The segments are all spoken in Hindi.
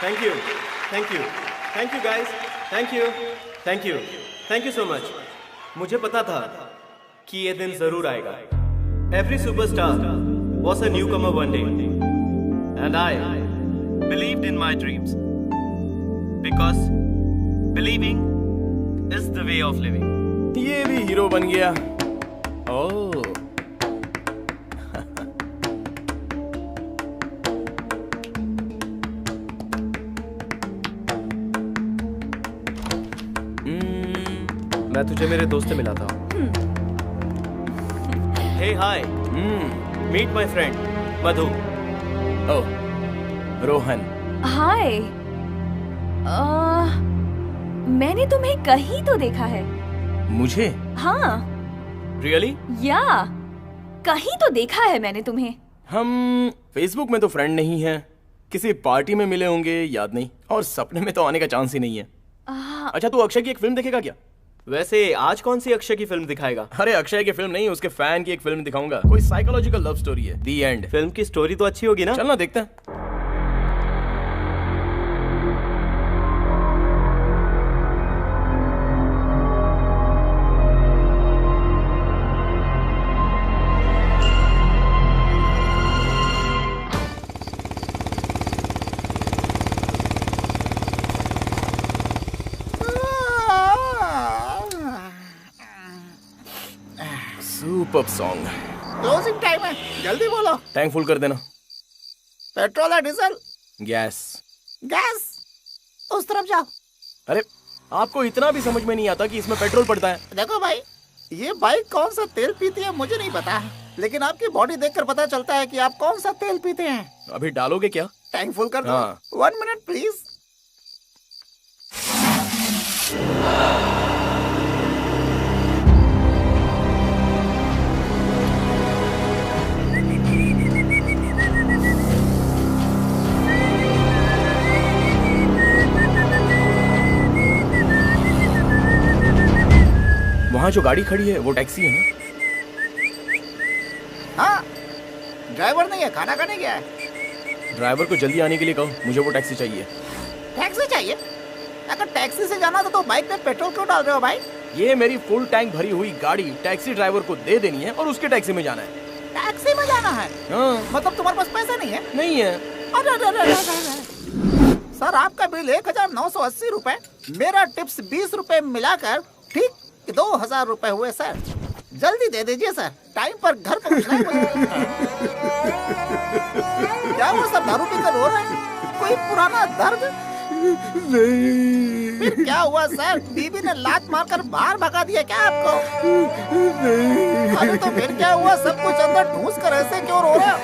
Thank you, thank you, thank you guys, thank you, thank you, thank you so much. मुझे पता था कि ये दिन जरूर आएगा। Every superstar was a newcomer one day, and I believed in my dreams because believing is the way of living. ये भी हीरो बन गया। ओह मैं तुझे मेरे दोस्त से मिला था। Hey, hi. Meet my friend, मधु। ओह रोहन। हाय। मैंने तुम्हें कहीं तो देखा है। मुझे? हाँ। Really? या कहीं तो देखा है मैंने तुम्हें। हम फेसबुक में तो फ्रेंड नहीं हैं, किसी पार्टी में मिले होंगे, याद नहीं, और सपने में तो आने का चांस ही नहीं है। अच्छा तू अक्षय की एक फिल्म देखेगा क्या? वैसे आज कौन सी अक्षय की फिल्म दिखाएगा? अरे अक्षय की फिल्म नहीं, उसके फैन की एक फिल्म दिखाऊंगा। कोई साइकोलॉजिकल लव स्टोरी है, दी एंड। फिल्म की स्टोरी तो अच्छी होगी ना? चलना देखते हैं। Superb song. क्लोजिंग टाइम है, जल्दी बोलो। टैंक फुल कर देना। पेट्रोल है डीजल? गैस। गैस उस तरफ जाओ। अरे आपको इतना भी समझ में नहीं आता कि इसमें पेट्रोल पड़ता है? देखो भाई, ये बाइक कौन सा तेल पीती है मुझे नहीं पता है, लेकिन आपकी बॉडी देखकर पता चलता है कि आप कौन सा तेल पीते हैं। अभी डालोगे क्या? टैंक फुल कर दो। हाँ। 1 मिनट प्लीज। वहाँ जो गाड़ी खड़ी है वो टैक्सी है ना? हाँ, ड्राइवर नहीं है, खाना खाने गया है। ड्राइवर को जल्दी आने के लिए कहो, मुझे वो टैक्सी चाहिए। टैक्सी चाहिए? अगर टैक्सी से जाना तो बाइक में पेट्रोल क्यों डाल रहे हो भाई? ये मेरी फुल टैंक भरी हुई गाड़ी टैक्सी ड्राइवर को दे देनी है और उसके टैक्सी में जाना है। टैक्सी में जाना है? हाँ। मतलब तुम्हारे पास पैसे नहीं है? नहीं है। अरे सर, आपका बिल 1980 रुपए, मेरा टिप्स 20 रुपए मिलाकर ठीक 2000 रुपए हुए सर। जल्दी दे दीजिए सर, टाइम पर घर पहुंचना है मुझे। क्या वो सब दारू पीकर रो रहे हैं? कोई पुराना दर्द? नहीं। फिर क्या हुआ सर? बीबी ने लात मारकर बाहर भगा दिया क्या आपको? नहीं। अरे तो फिर क्या हुआ? सब कुछ अंदर ठूस कर ऐसे क्यों रो रहे हो?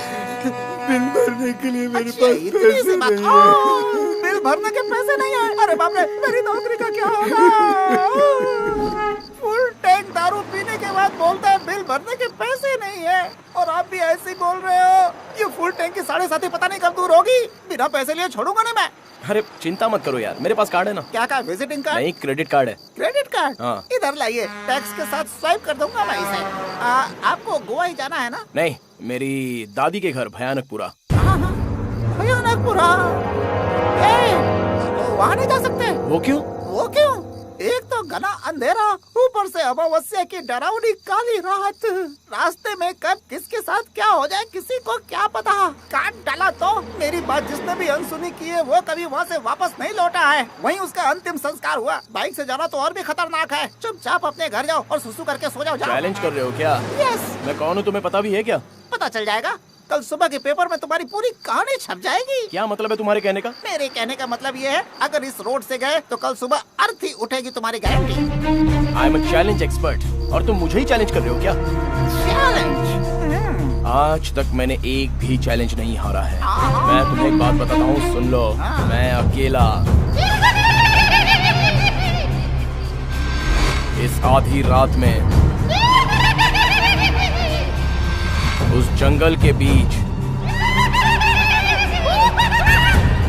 बिल भरने के लिए मेरे अच्छा, पास इतनी सी बात। नहीं। बिल भरने के पैसे नहीं आए? अरे बाप रे, मेरी नौकरी का क्या होगा? फुल टैंक दारू पीने के बाद बोलता है बिल भरने के पैसे नहीं है, और आप भी ऐसे ही बोल रहे हो। ये फुल टैंक की 7.5 पता नहीं कब दूर होगी। बिना पैसे लिए छोड़ूंगा नहीं मैं। अरे चिंता मत करो यार, मेरे पास कार्ड है ना। क्या का? Visiting card? नहीं, क्रेडिट कार्ड है। Credit card? हाँ। इधर लाइए, टैक्स के साथ स्वाइप कर दूंगा मैं इसे। आपको गोवा ही जाना है ना? नहीं, मेरी दादी के घर भयानकपुरा। भयानकपुरा? वहाँ नहीं जा सकते? वो क्यों? वो क्यों? एक तो घना अंधेरा, ऊपर से अमावस्या की डरावनी काली रात। रास्ते में कब किसके साथ क्या हो जाए किसी को क्या पता। काट डाला तो मेरी बात जिसने भी अनसुनी की है वो कभी वहाँ से वापस नहीं लौटा है। वहीं उसका अंतिम संस्कार हुआ। बाइक से जाना तो और भी खतरनाक है। चुपचाप अपने घर जाओ और सुसु करके सो जाओ। चैलेंज कर रहे हो क्या? यस। मैं कौन हूँ तुम्हें पता भी है क्या? पता चल जाएगा, कल सुबह के पेपर में तुम्हारी पूरी कहानी छप जाएगी। क्या मतलब है तुम्हारे कहने का? मेरे कहने का मतलब ये है, अगर इस रोड से गए तो कल सुबह अर्थी उठेगी तुम्हारी guarantee. I am a challenge expert, और तुम मुझे ही चैलेंज कर रहे हो क्या? चैलेंज? आज तक मैंने एक भी चैलेंज नहीं हारा है। मैं तुम्हें एक बात बताता हूँ, सुन लो। मैं अकेला इस आधी रात में उस जंगल के बीच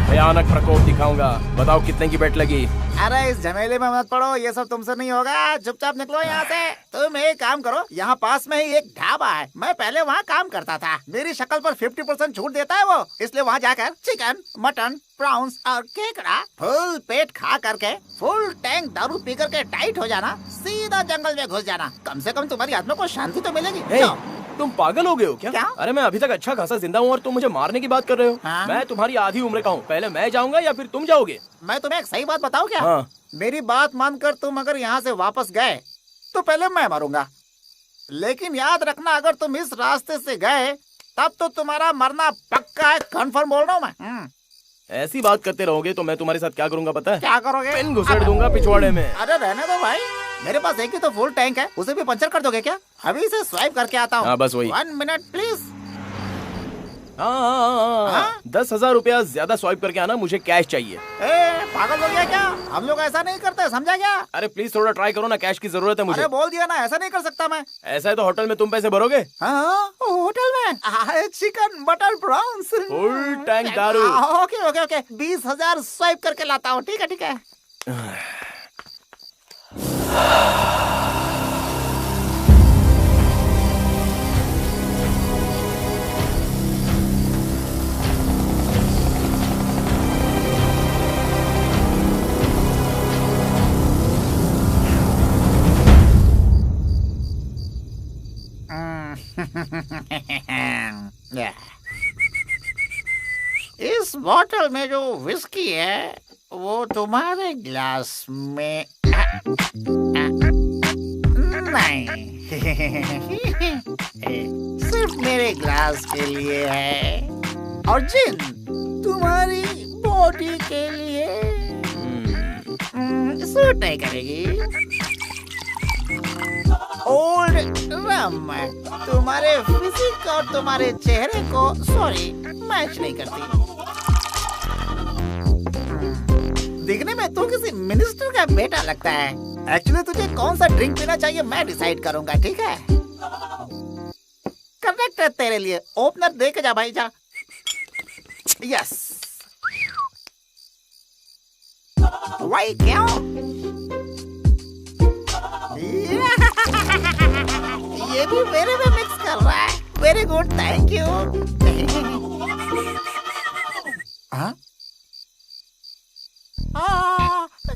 भयानक प्रकोप दिखाऊंगा। बताओ कितने की बेट लगी? अरे इस झमेले में मत पड़ो, ये सब तुमसे नहीं होगा। चुपचाप निकलो यहाँ से। तुम एक काम करो, यहाँ पास में ही एक ढाबा है, मैं पहले वहाँ काम करता था। मेरी शक्ल पर 50% छूट देता है वो, इसलिए वहाँ जाकर चिकन, मटन, प्रॉन्स और केकड़ा फुल पेट खा करके फुल टैंक दारू पी करके टाइट हो जाना, सीधा जंगल में घुस जाना। कम से कम तुम्हारी आत्मा को शांति तो मिलेगी। तुम पागल हो गए हो क्या? क्या? अरे मैं अभी तक अच्छा खासा जिंदा हूँ और तुम मुझे मारने की बात कर रहे हो? हाँ? मैं तुम्हारी आधी उम्र का हूँ। पहले मैं जाऊंगा या फिर तुम जाओगे? मैं तुम्हें एक सही बात बताऊँ क्या? हाँ। मेरी बात मानकर तुम अगर यहाँ से वापस गए तो पहले मैं मरूंगा, लेकिन याद रखना अगर तुम इस रास्ते से गए तब तो तुम्हारा मरना पक्का है। कंफर्म बोल रहा हूँ मैं। ऐसी बात करते रहोगे तो मैं तुम्हारे साथ क्या करूंगा पता है? क्या करोगे? पिन घुसेड़ दूंगा पिछवाड़े में। अरे रहने दो भाई, मेरे पास एक ही तो फुल टैंक है, उसे भी पंचर कर दोगे क्या? अभी इसे स्वाइप करके आता हूँ। हाँ, बस वही। 1 मिनट प्लीज। हाँ, 10,000 रुपया ज्यादा स्वाइप करके आना, मुझे कैश चाहिए। पागल हो गया क्या? हम लोग ऐसा नहीं करते, समझा क्या? अरे प्लीज थोड़ा ट्राई करो ना, कैश की जरूरत है मुझे। अरे बोल दिया ना, ऐसा नहीं कर सकता मैं। ऐसा है तो होटल में तुम पैसे भरोगे? हाँ, होटल में chicken butter prawns full tank दारू। ओके ओके ओके, 20,000 स्वाइप करके लाता हूँ। ठीक है ठीक है। इस बोतल में जो विस्की है वो तुम्हारे ग्लास में नहीं, सिर्फ मेरे ग्लास के लिए है, और जिन तुम्हारी बॉडी के लिए सूट नहीं करेगी। ओल्ड रम तुम्हारे फिजिक और तुम्हारे चेहरे को सॉरी मैच नहीं करती। दिखने में तू किसी मिनिस्टर का बेटा लगता है। एक्चुअली तुझे कौन सा ड्रिंक पीना चाहिए मैं डिसाइड करूंगा, ठीक है? करेक्ट है तेरे लिए। ओपनर दे के जा भाई, जा। यस। वाई क्यों? ये भी मेरे में मिक्स कर रहा है। Very good, thank you.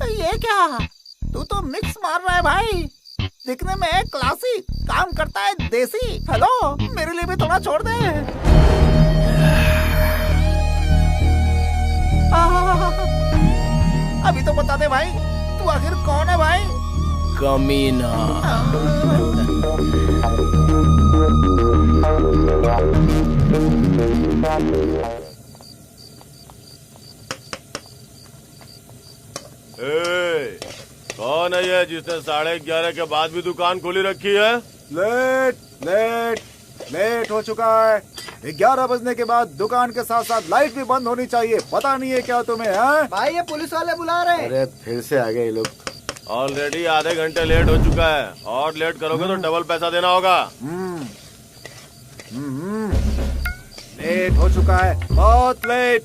ये क्या? तू तो मिक्स मार रहा है भाई। दिखने में क्लासी, काम करता है देसी। हेलो, मेरे लिए भी थोड़ा छोड़ दे। अभी तो बता दे भाई, तू आखिर कौन है भाई? कमीना। कौन है ये जिसने 11:30 के बाद भी दुकान खोली रखी है? लेट हो चुका है। 11 बजने के बाद दुकान के साथ साथ लाइट भी बंद होनी चाहिए। पता नहीं है क्या तुम्हें? है भाई, ये पुलिस वाले बुला रहे हैं। अरे फिर से आ गए ये लोग। ऑलरेडी आधे घंटे लेट हो चुका है, और लेट करोगे तो डबल पैसा देना होगा। लेट हो चुका है, बहुत लेट।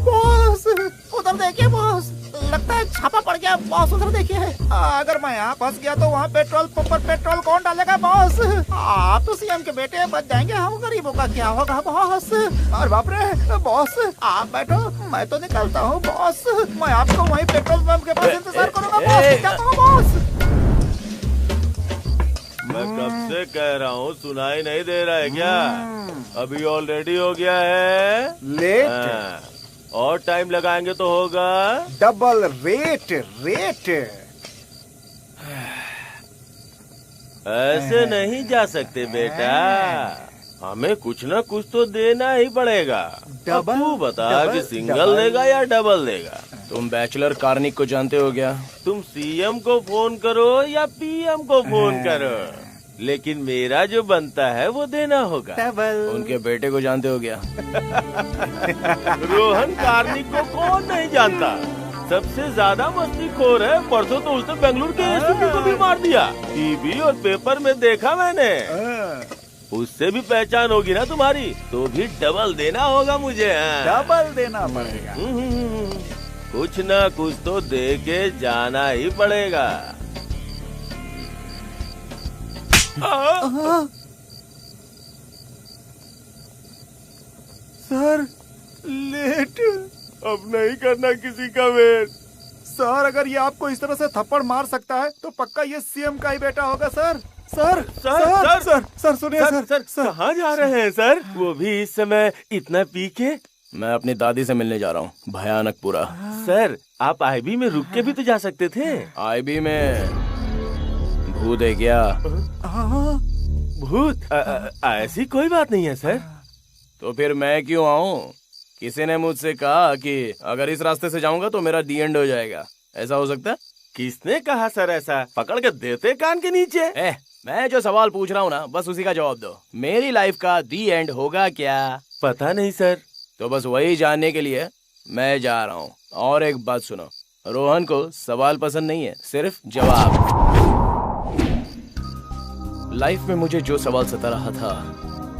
बॉस, उधर देखिए बॉस, लगता है छापा पड़ गया बॉस। उधर देखिए। अगर मैं यहाँ फंस गया तो वहाँ पेट्रोल पंप पर पेट्रोल कौन डालेगा बॉस? आप तो सीएम के बेटे, बच जाएंगे, हम गरीबों का क्या होगा बॉस? और बाप रे बॉस, आप बैठो, मैं तो निकलता हूँ बॉस। मैं आपको वहीं पेट्रोल पंप के पास इंतजार करूँगा बॉस। क्या कहूँ बॉस? मैं कब से कह रहा हूँ, सुनाई नहीं दे रहा है क्या? अभी ऑलरेडी हो गया है लेट। और टाइम लगाएंगे तो होगा डबल रेट। ऐसे नहीं जा सकते बेटा, हमें कुछ ना कुछ तो देना ही पड़ेगा। डबल? तू बता डबल? कि सिंगल देगा या डबल देगा? तुम बैचलर कार्निक को जानते हो क्या? तुम सीएम को फोन करो या पीएम को फोन करो, लेकिन मेरा जो बनता है वो देना होगा। उनके बेटे को जानते हो क्या? रोहन कार्निक को कौन नहीं जानता? सबसे ज्यादा मस्तीखोर है। परसों तो उसने बेंगलुरु के एसीपी को भी मार दिया। टीवी और पेपर में देखा मैंने। उससे भी पहचान होगी ना तुम्हारी, तो भी डबल देना होगा मुझे। हाँ। डबल देना पड़ेगा। कुछ ना कुछ तो दे के जाना ही पड़ेगा। Sir late. अब नहीं करना किसी का वेट। सर अगर ये आपको इस तरह से थप्पड़ मार सकता है तो पक्का ये सीएम का ही बेटा होगा सर। सर सर, सर सुनिए सर। कहाँ जा रहे हैं सर? वो भी इस समय इतना पी के? मैं अपनी दादी से मिलने जा रहा हूँ, भयानकपुरा। सर आप आईबी में रुक के भी तो जा सकते थे। आईबी में भूत है क्या? भूत? ऐसी कोई बात नहीं है सर। तो फिर मैं क्यों आऊँ? किसी ने मुझसे कहा कि अगर इस रास्ते से जाऊंगा तो मेरा दी एंड हो जाएगा। ऐसा हो सकता है? किसने कहा सर ऐसा? पकड़ के देते कान के नीचे। मैं जो सवाल पूछ रहा हूँ ना, बस उसी का जवाब दो। मेरी लाइफ का दी एंड होगा क्या? पता नहीं सर। तो बस वही जानने के लिए मैं जा रहा हूँ। और एक बात सुनो, रोहन को सवाल पसंद नहीं है, सिर्फ जवाब। लाइफ में मुझे जो सवाल सता रहा था,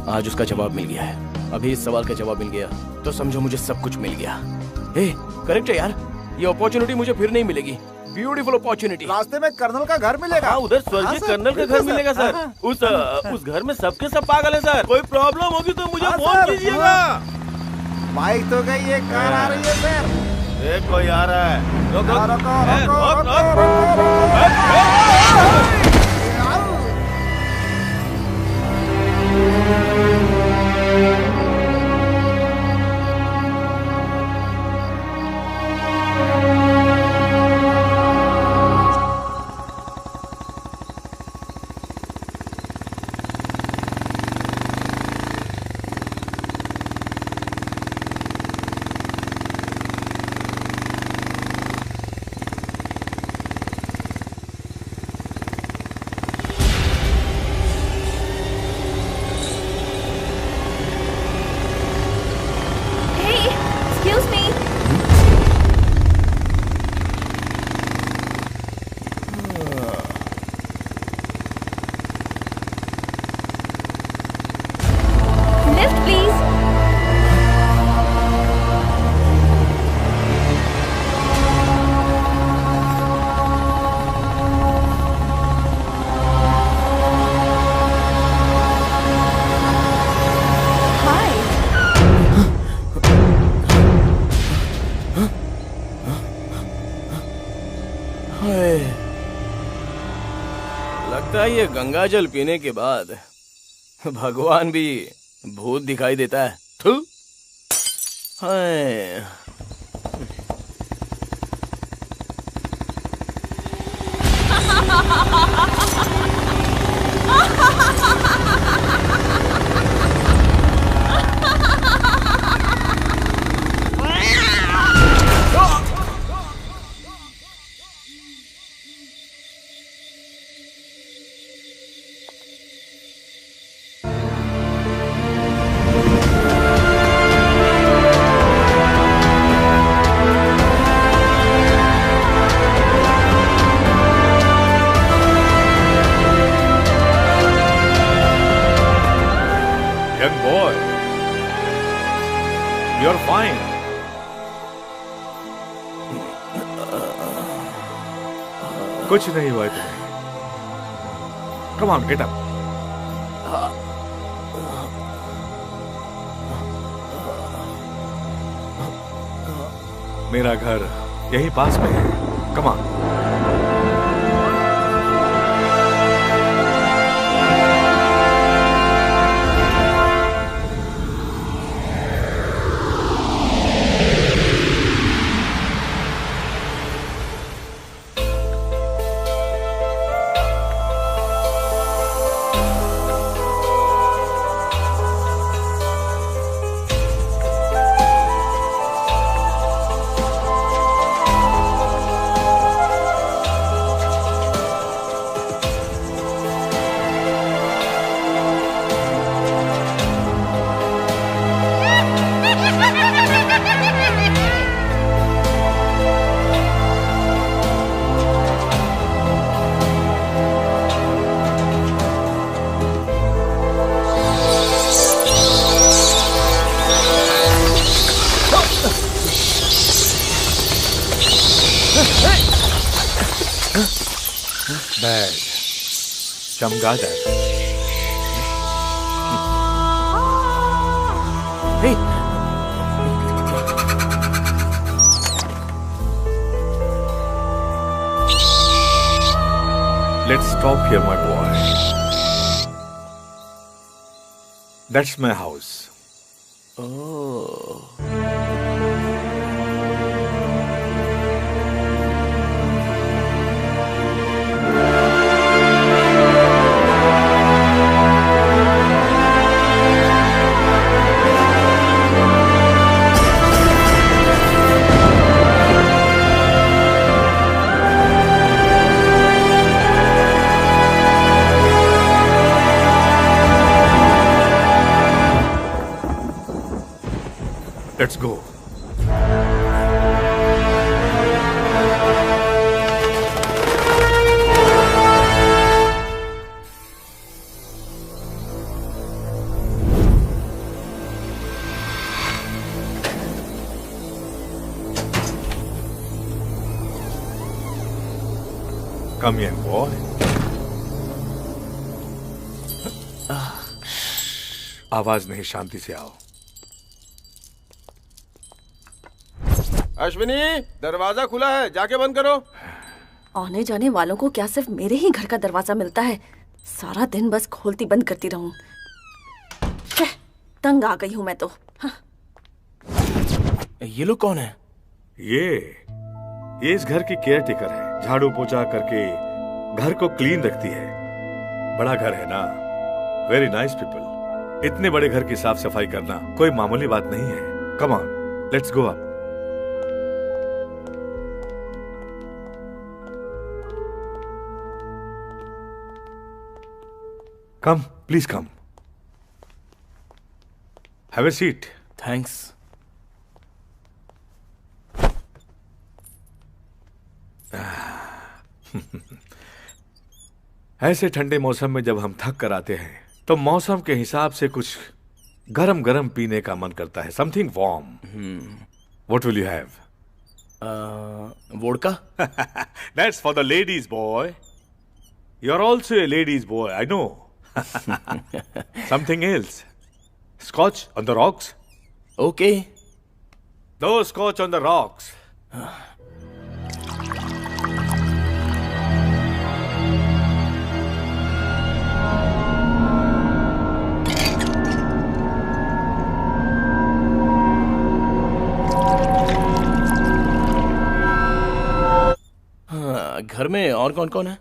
आज उसका जवाब मिल गया है। अभी इस सवाल का जवाब मिल गया तो समझो मुझे सब कुछ मिल गया। करेक्ट है यार, ये अपॉर्चुनिटी मुझे फिर नहीं मिलेगी। Beautiful opportunity. रास्ते में कर्नल का घर मिलेगा। हाँ, उधर स्वर्गीय कर्नल का घर मिलेगा सर। उस घर में सबके सब पागल है सर। कोई प्रॉब्लम होगी तो मुझे फोन कीजिएगा। बाइक तो गई, ये कार आ रही है सर। कोई आ रहा है। रोको लगता है ये गंगा जल पीने के बाद भगवान भी भूत दिखाई देता है। थू। हाय। Young boy, you're fine. कुछ नहीं हुआ है तुम्हें। Come on, get up. मेरा घर यहीं पास में है। Come on. बैड, चमगादड़। हे, Let's stop here, my boy. That's my house. oh. Let's go. Come in, boy. आवाज नहीं, शांति से आओ। अश्विनी, दरवाजा खुला है, जाके बंद करो। आने जाने वालों को क्या सिर्फ मेरे ही घर का दरवाजा मिलता है? सारा दिन बस खोलती बंद करती रहूं। तंग आ गई हूं मैं तो। हाँ। ये लोग कौन है? ये इस घर की केयर टेकर है। झाड़ू पोछा करके घर को क्लीन रखती है। बड़ा घर है ना, वेरी नाइस पीपल। इतने बड़े घर की साफ सफाई करना कोई मामूली बात नहीं है। Come on, let's go up. Come, please come. Have a seat. Thanks. ऐसे ठंडे मौसम में जब हम थक कर आते हैं तो मौसम के हिसाब से कुछ गरम गरम पीने का मन करता है। Something warm. What will you have? Vodka? That's for the ladies, boy. You're also a ladies, boy, I know. Something else. Scotch on the rocks? Okay. No scotch on the rocks. हाँ, घर में और कौन कौन है?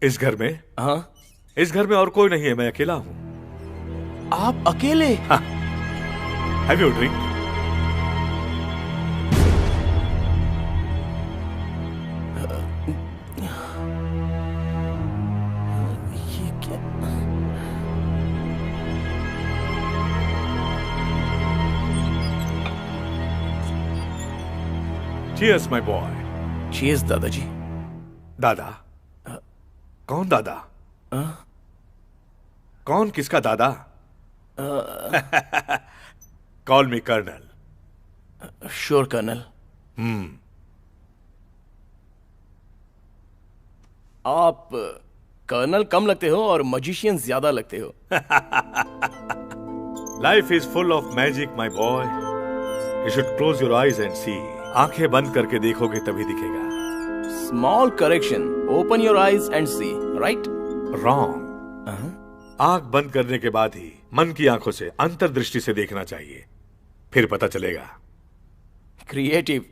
इस घर में? हाँ। इस घर में और कोई नहीं है, मैं अकेला हूं। आप अकेले? Have you drink? ये क्या? Cheers, my boy. Cheers, दादाजी। दादा? कौन दादा? कौन किसका दादा? Call me colonel. Sure colonel. आप कर्नल कम लगते हो और मजिशियन ज्यादा लगते हो। Life is full of magic my boy. You should close your eyes and see. आंखें बंद करके देखोगे तभी दिखेगा। Small correction, open your eyes and see, right? Wrong. आंख बंद करने के बाद ही मन की आंखों से अंतर्दृष्टि से देखना चाहिए, फिर पता चलेगा। क्रिएटिव।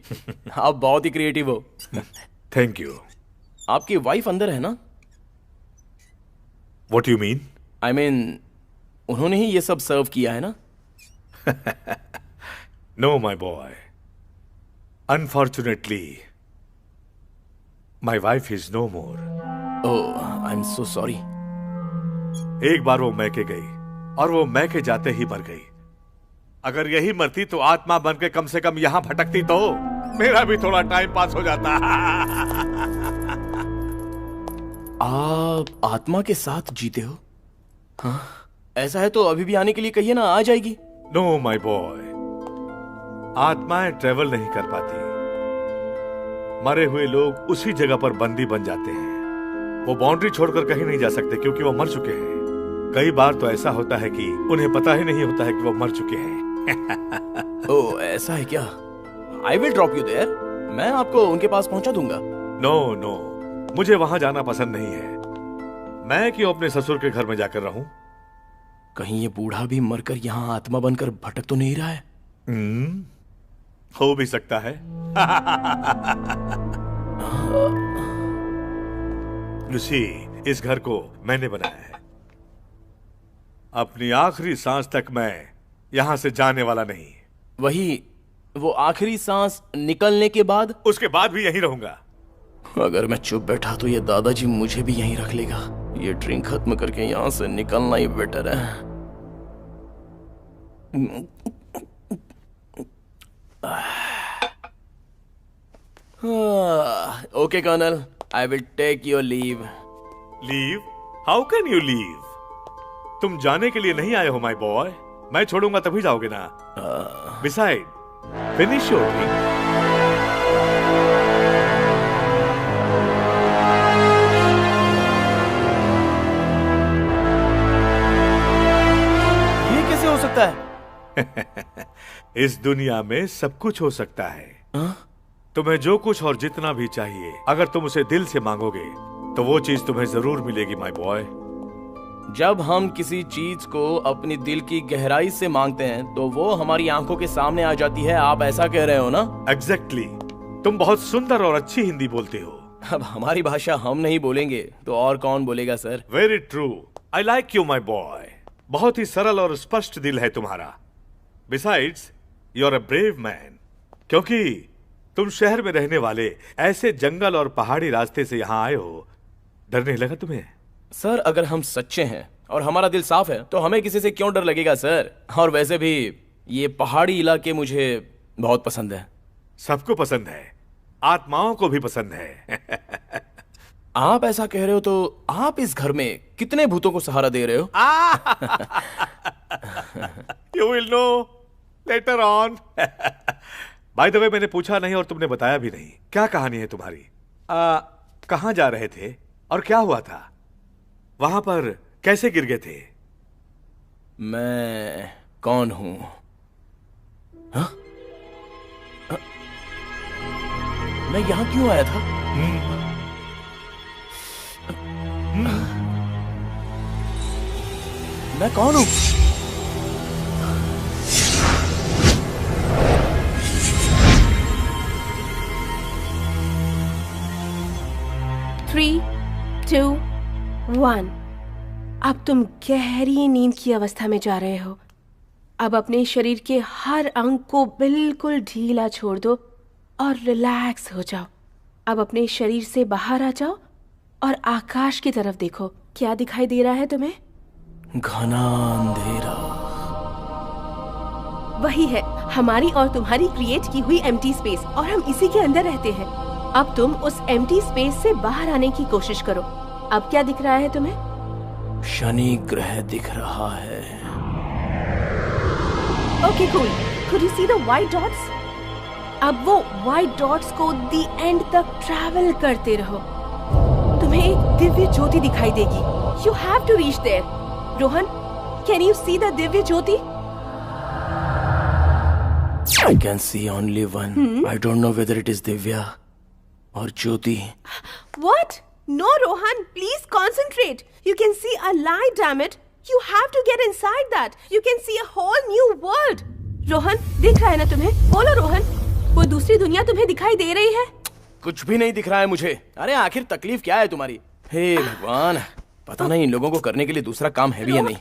आप बहुत ही क्रिएटिव हो। Thank you. आपकी वाइफ अंदर है ना? What you mean? I mean उन्होंने ही ये सब सर्व किया है ना? No my boy, unfortunately my wife is no more. Oh, I am so sorry. एक बार वो मैके गई और वो मैके जाते ही मर गई। अगर यही मरती तो आत्मा बन के कम से कम यहां भटकती तो मेरा भी थोड़ा टाइम पास हो जाता। आप आत्मा के साथ जीते हो? हाँ, ऐसा है तो अभी भी आने के लिए कहिए ना, आ जाएगी। नो माई बॉय, आत्माएं ट्रेवल नहीं कर पाती। मरे हुए लोग उसी जगह पर बंदी बन जाते हैं। वो बाउंड्री छोड़कर कहीं नहीं जा सकते क्योंकि वो मर चुके हैं। कई बार तो ऐसा होता है कि उन्हें पता ही नहीं होता है कि वो मर चुके हैं। ओह, ऐसा है क्या? I will drop you there. मैं आपको उनके पास पहुंचा दूंगा। नो नो, मुझे वहां जाना पसंद नहीं है। मैं क्यों अपने ससुर के घर में जाकर रहूं? कहीं ये बूढ़ा भी मरकर यहाँ आत्मा बनकर भटक तो नहीं रहा है? हो भी सकता है। लूसी, इस घर को मैंने बनाया है। अपनी आखिरी सांस तक मैं यहां से जाने वाला नहीं। वही वो आखिरी सांस निकलने के बाद? उसके बाद भी यहीं रहूंगा। अगर मैं चुप बैठा तो ये दादाजी मुझे भी यहीं रख लेगा। ये ड्रिंक खत्म करके यहां से निकलना ही बेटर है। Okay colonel, I will take your leave. Leave? How can you leave? तुम जाने के लिए नहीं आए हो माय बॉय। मैं छोड़ूंगा तभी जाओगे ना। Beside, finish your drink. ये कैसे हो सकता है? इस दुनिया में सब कुछ हो सकता है। तुम्हें जो कुछ और जितना भी चाहिए, अगर तुम उसे दिल से मांगोगे तो वो चीज तुम्हें जरूर मिलेगी माय बॉय। जब हम किसी चीज को अपनी दिल की गहराई से मांगते हैं तो वो हमारी आंखों के सामने आ जाती है। आप ऐसा कह रहे हो ना? एग्जैक्टली। तुम बहुत सुंदर और अच्छी हिंदी बोलते हो। अब हमारी भाषा हम नहीं बोलेंगे तो और कौन बोलेगा sir? Very true. I like you my boy. बहुत ही सरल और स्पष्ट दिल है तुम्हारा। Besides, you are a brave man. क्योंकि तुम शहर में रहने वाले ऐसे जंगल और पहाड़ी रास्ते से यहाँ आए हो। डर नहीं लगा तुम्हें? सर, अगर हम सच्चे हैं और हमारा दिल साफ है तो हमें किसी से क्यों डर लगेगा सर? और वैसे भी ये पहाड़ी इलाके मुझे बहुत पसंद है। सबको पसंद है, आत्माओं को भी पसंद है। आप ऐसा कह रहे हो तो आप इस घर में कितने भूतों को सहारा दे रहे हो? You will know later on. By the way, मैंने पूछा नहीं और तुमने बताया भी नहीं। क्या कहानी है तुम्हारी? कहां जा रहे थे और क्या हुआ था? वहां पर कैसे गिर गए थे? मैं कौन हूं? हाँ? मैं यहां क्यों आया था? मैं कौन हूं? Three, 2, 1। अब तुम गहरी नींद की अवस्था में जा रहे हो। अब अपने शरीर के हर अंग को बिल्कुल ढीला छोड़ दो और रिलैक्स हो जाओ। अब अपने शरीर से बाहर आ जाओ और आकाश की तरफ देखो। क्या दिखाई दे रहा है तुम्हें? घना अंधेरा। वही है हमारी और तुम्हारी क्रिएट की हुई एम्प्टी स्पेस, और हम इसी के अंदर रहते हैं। अब तुम उस एम्प्टी स्पेस से बाहर आने की कोशिश करो। अब क्या दिख रहा है तुम्हें? शनि ग्रह दिख रहा है। Okay cool. Could you see the white dots? अब वो व्हाइट डॉट्स को दी एंड तक ट्रैवल करते रहो। तुम्हें एक दिव्य ज्योति दिखाई देगी। You have to reach there. Rohan, can you see the दिव्य ज्योति? I can see only one. I don't know whether it is Divya or Jyoti. What? No, Rohan, please concentrate. You can see a light, damn it. You have to get inside that. You can see a whole new world. Rohan, दिख रहा है ना तुम्हें? बोलो रोहन, वो दूसरी दुनिया तुम्हें दिखाई दे रही है? कुछ भी नहीं दिख रहा है मुझे। अरे आखिर तकलीफ क्या है तुम्हारी? हे भगवान, पता नहीं इन लोगों को करने के लिए दूसरा काम है भी या नहीं।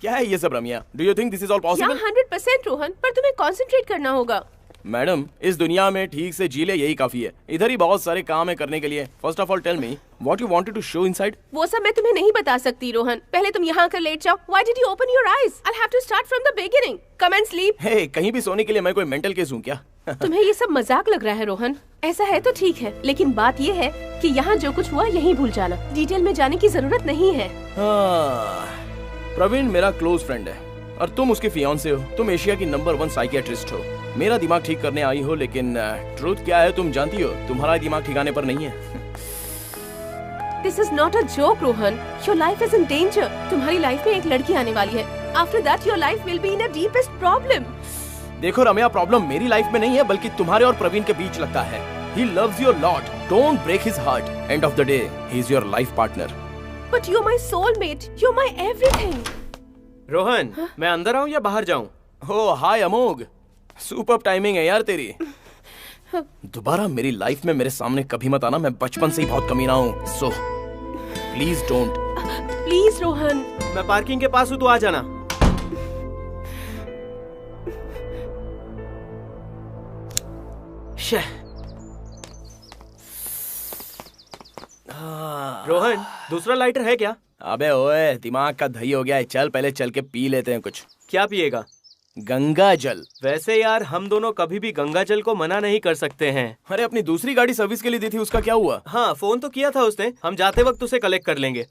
क्या है ये सब Ramiya? Do you think this is all possible? 100% Rohan, पर तुम्हें कंसंट्रेट करना होगा। मैडम, इस दुनिया में ठीक से जी ले यही काफी है। इधर ही बहुत सारे काम है करने के लिए। First of all tell me what you wanted to show inside. वो सब मैं तुम्हें नहीं बता सकती रोहन। पहले तुम यहाँ आकर लेट जाओ। Why did you open your eyes? I'll have to start from the beginning. Come and sleep. हे, कहीं भी सोने के लिए मैं कोई मेंटल केस हूँ क्या? तुम्हें ये सब मजाक लग रहा है रोहन? ऐसा है तो ठीक है, लेकिन बात ये है कि यहाँ जो कुछ हुआ यहीं भूल जाना। डिटेल में जाने की जरूरत नहीं है। प्रवीण मेरा क्लोज फ्रेंड है और तुम उसके फियांसे हो। तुम एशिया की नंबर 1 साइकियाट्रिस्ट हो। मेरा दिमाग ठीक करने आई हो, लेकिन ट्रूथ क्या है तुम जानती हो, तुम्हारा दिमाग ठिकाने पर नहीं है। This is not a joke Rohan, your life is in danger. तुम्हारी लाइफ में एक लड़की आने वाली है, after that your life will be in a deepest problem. देखो रम्या, प्रॉब्लम मेरी लाइफ में नहीं है बल्कि तुम्हारे और प्रवीण के बीच लगता है। He loves you a lot. Don't break his heart. End of the day, he's your life partner. But you're my soulmate. You're my everything. Rohan, मैं अंदर आऊं या बाहर जाऊं? Oh, hi अमोघ। सुपर टाइमिंग है यार तेरी। दोबारा मेरी लाइफ में मेरे सामने कभी मत आना, मैं बचपन से ही बहुत कमीना हूँ। So, please don't. Please Rohan. मैं पार्किंग के पास हूँ, तू आ जाना। रोहन, दूसरा लाइटर है क्या? अबे ओए, दिमाग का दही हो गया है। चल पहले चल के पी लेते हैं कुछ। क्या पिएगा? गंगा जल। वैसे यार, हम दोनों कभी भी गंगा जल को मना नहीं कर सकते हैं। अरे अपनी दूसरी गाड़ी सर्विस के लिए दी थी, उसका क्या हुआ? हाँ, फोन तो किया था उसने। हम जाते वक्त उसे कलेक्ट कर लेंगे।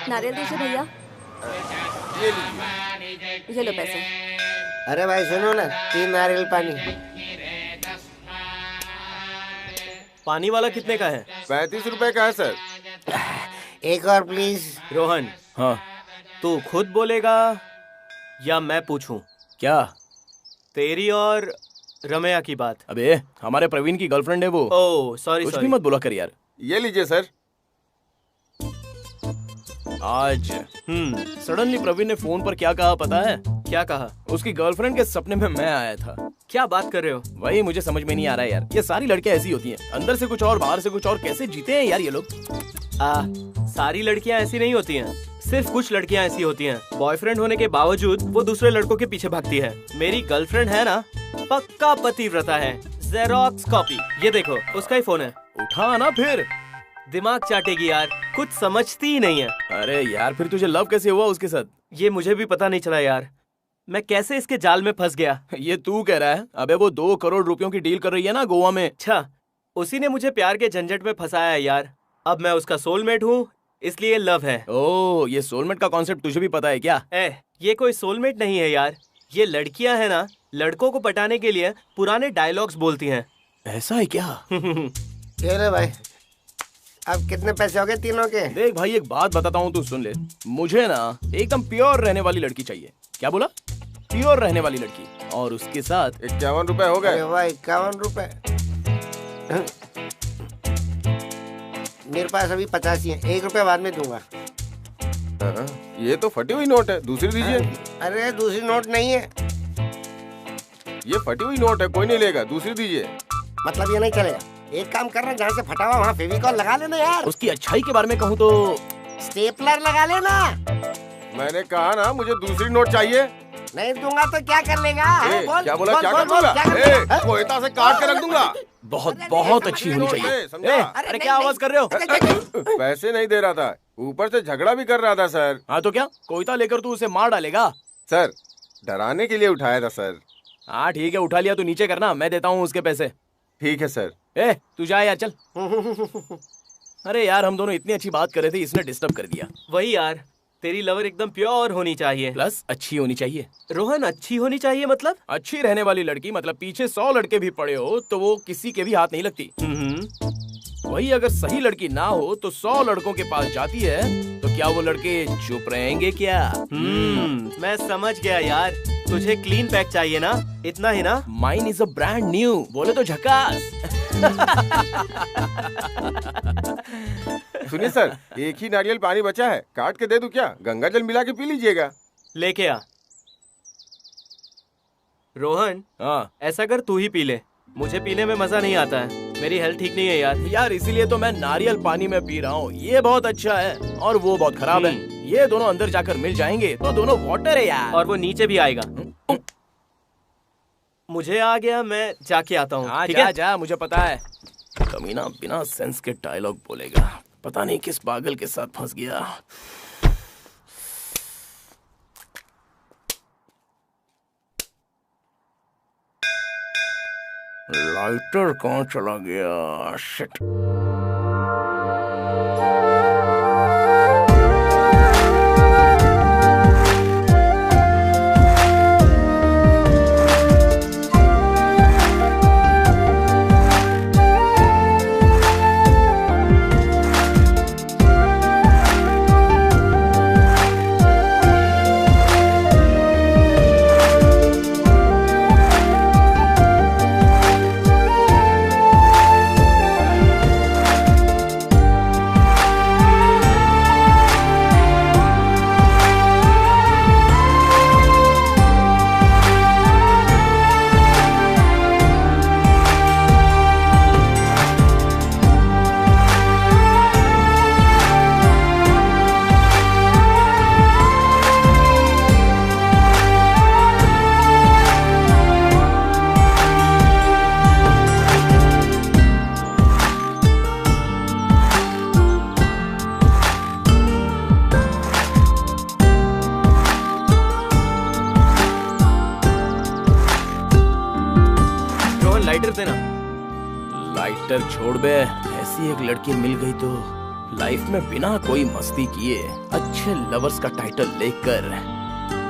नारियल दीजिए भैया। ये लो पैसे। अरे भाई सुनो ना, 3 नारियल पानी। पानी वाला कितने का है? 35 रुपए का है सर। एक और प्लीज। रोहन, हाँ तू खुद बोलेगा या मैं पूछूं? क्या? तेरी और रमया की बात। अबे हमारे प्रवीण की गर्लफ्रेंड है वो। ओह सॉरी कुछ सॉरी। भी मत बोला कर यार। ये लीजिए सर। आज सडनली प्रवीण ने फोन पर क्या कहा पता है? क्या कहा? उसकी गर्लफ्रेंड के सपने में मैं आया था। क्या बात कर रहे हो? वही मुझे समझ में नहीं आ रहा है यार। ये सारी लड़कियां ऐसी होती हैं, अंदर से कुछ और बाहर से कुछ और। कैसे जीते हैं यार ये लोग? सारी लड़कियां ऐसी नहीं होती हैं। सिर्फ कुछ लड़कियां ऐसी होती हैं, बॉयफ्रेंड होने के बावजूद वो दूसरे लड़कों के पीछे भागती है। मेरी गर्लफ्रेंड है ना, पक्का पतिव्रता है, जेरोक्स कॉपी। ये देखो, उसका ही फोन है। उठा ना फिर। दिमाग चाटेगी यार, कुछ समझती ही नहीं है। अरे यार, फिर तुझे लव कैसे हुआ उसके साथ? ये मुझे भी पता नहीं चला यार, मैं कैसे इसके जाल में फंस गया। ये तू कह रहा है? अबे वो 2 करोड़ रुपयों की डील कर रही है ना गोवा में। अच्छा, उसी ने मुझे प्यार के झंझट में फंसाया है यार। अब मैं उसका सोलमेट हूँ, इसलिए लव है। ओह, ये सोलमेट का कॉन्सेप्ट तुझे भी पता है क्या? ये कोई सोलमेट नहीं है यार। ये लड़कियां है ना, लड़कों को पटाने के लिए पुराने डायलॉग्स बोलती हैं। ऐसा है क्या? ये ले भाई, अब कितने पैसे हो गए तीनों के? देख भाई, एक बात बताता हूँ, तू सुन ले। मुझे ना एकदम प्योर रहने वाली लड़की चाहिए। क्या बोला? प्योर रहने वाली लड़की, और उसके साथ 51 रुपए हो गए। अरे भाई, 51 रुपए। मेरे पास अभी 85 है, 1 रुपया बाद में दूंगा। ये तो फटी हुई नोट है, दूसरी दीजिए। अरे दूसरी नोट नहीं है। ये फटी हुई नोट है, कोई नहीं लेगा, दूसरी दीजिए। मतलब ये नहीं चलेगा। एक काम करना, जहाँ से फटा हुआ वहाँ फेविकॉल लगा लेना यार। उसकी अच्छाई के बारे में कहूँ तो स्टेपलर लगा लेना। मैंने कहा ना, मुझे दूसरी नोट चाहिए। नहीं दूंगा तो क्या कर लेगा? बोल, क्या बोला? बोल, क्या बोल, कर दूंगा? क्या कर लेगा? कोयता से काट के रख दूंगा। बहुत बहुत अच्छी होनी चाहिए। समझा? अरे क्या आवाज कर रहे हो? पैसे नहीं दे रहा था, ऊपर से झगड़ा भी कर रहा था सर। हाँ तो क्या, कोयता लेकर तू उसे मार डालेगा? सर, डराने के लिए उठाया था सर। हाँ ठीक है, उठा लिया तो नीचे करना, मैं देता हूँ उसके पैसे। ठीक है सर। तू जा यार, चल। अरे यार, हम दोनों इतनी अच्छी बात कर रहे थे, इसने डिस्टर्ब कर दिया। वही यार, तेरी लवर एकदम प्योर होनी चाहिए, प्लस अच्छी होनी चाहिए। रोहन, अच्छी होनी चाहिए मतलब? अच्छी रहने वाली लड़की मतलब पीछे 100 लड़के भी पड़े हो तो वो किसी के भी हाथ नहीं लगती। वही अगर सही लड़की ना हो तो 100 लड़कों के पास जाती है, तो क्या वो लड़के चुप रहेंगे क्या? मैं समझ गया यार, तुझे क्लीन पैक चाहिए ना, इतना ही ना? Mine is a brand new, बोले तो झकास। सुनिए सर, एक ही नारियल पानी बचा है, काट के दे दूं क्या? गंगा जल मिला के पी लीजिएगा। लेके आ। रोहन, हाँ ऐसा कर, तू ही पी ले, मुझे पीने में मजा नहीं आता है, मेरी हेल्थ ठीक नहीं है यार। इसीलिए तो मैं नारियल पानी में पी रहा हूँ। ये बहुत अच्छा है और वो बहुत खराब है। ये दोनों अंदर जाकर मिल जाएंगे तो दोनों वाटर है यार। और वो नीचे भी आएगा। मुझे आ गया, मैं जाके आता हूँ। हाँ, ठीक जा है? जा, मुझे पता है। कमीना बिना सेंस के डायलॉग बोलेगा, पता नहीं किस पागल के साथ फंस गया। लाइटर कहाँ चला गया? शिट। लाइटर देना। लाइटर छोड़ बे, ऐसी एक लड़की मिल गई तो लाइफ में बिना कोई मस्ती किए अच्छे लवर्स का टाइटल लेकर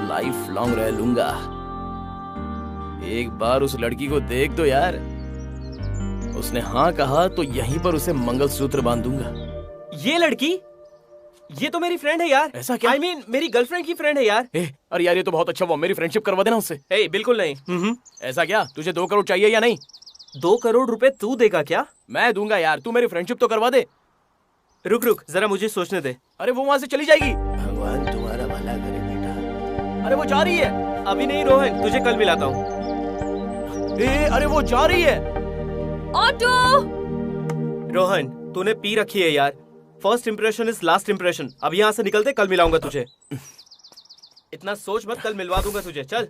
लाइफ लॉन्ग रह लूंगा। एक बार उस लड़की को देख दो यार, उसने हाँ कहा तो यहीं पर उसे मंगलसूत्र बांध दूंगा। ये लड़की, ये तो मेरी फ्रेंड है यार। ऐसा क्या? I mean, मेरी गर्लफ्रेंड की फ्रेंड है यार। अरे यार ये तो बहुत अच्छा हुआ, मेरी फ्रेंडशिप करवा देना उससे। बिल्कुल नहीं। ऐसा क्या, तुझे 2 करोड़ चाहिए या नहीं? 2 करोड़ रुपए तू देगा क्या? मैं दूंगा यार, तू मेरी फ्रेंडशिप तो करवा दे। रुक जरा मुझे सोचने दे। अरे वो वहां से चली जाएगी। भगवान तुम्हारा भला करे बेटा। अरे वो जा रही है। अभी नहीं रोहन, तुझे कल मिलाता हूँ। अरे वो जा रही है। ऑटो। रोहन तूने पी रखी है यार। First impression is last impression. अब यहाँ से निकलते, कल मिलाऊंगा तुझे। इतना सोच मत, कल मिलवा दूंगा तुझे। चल।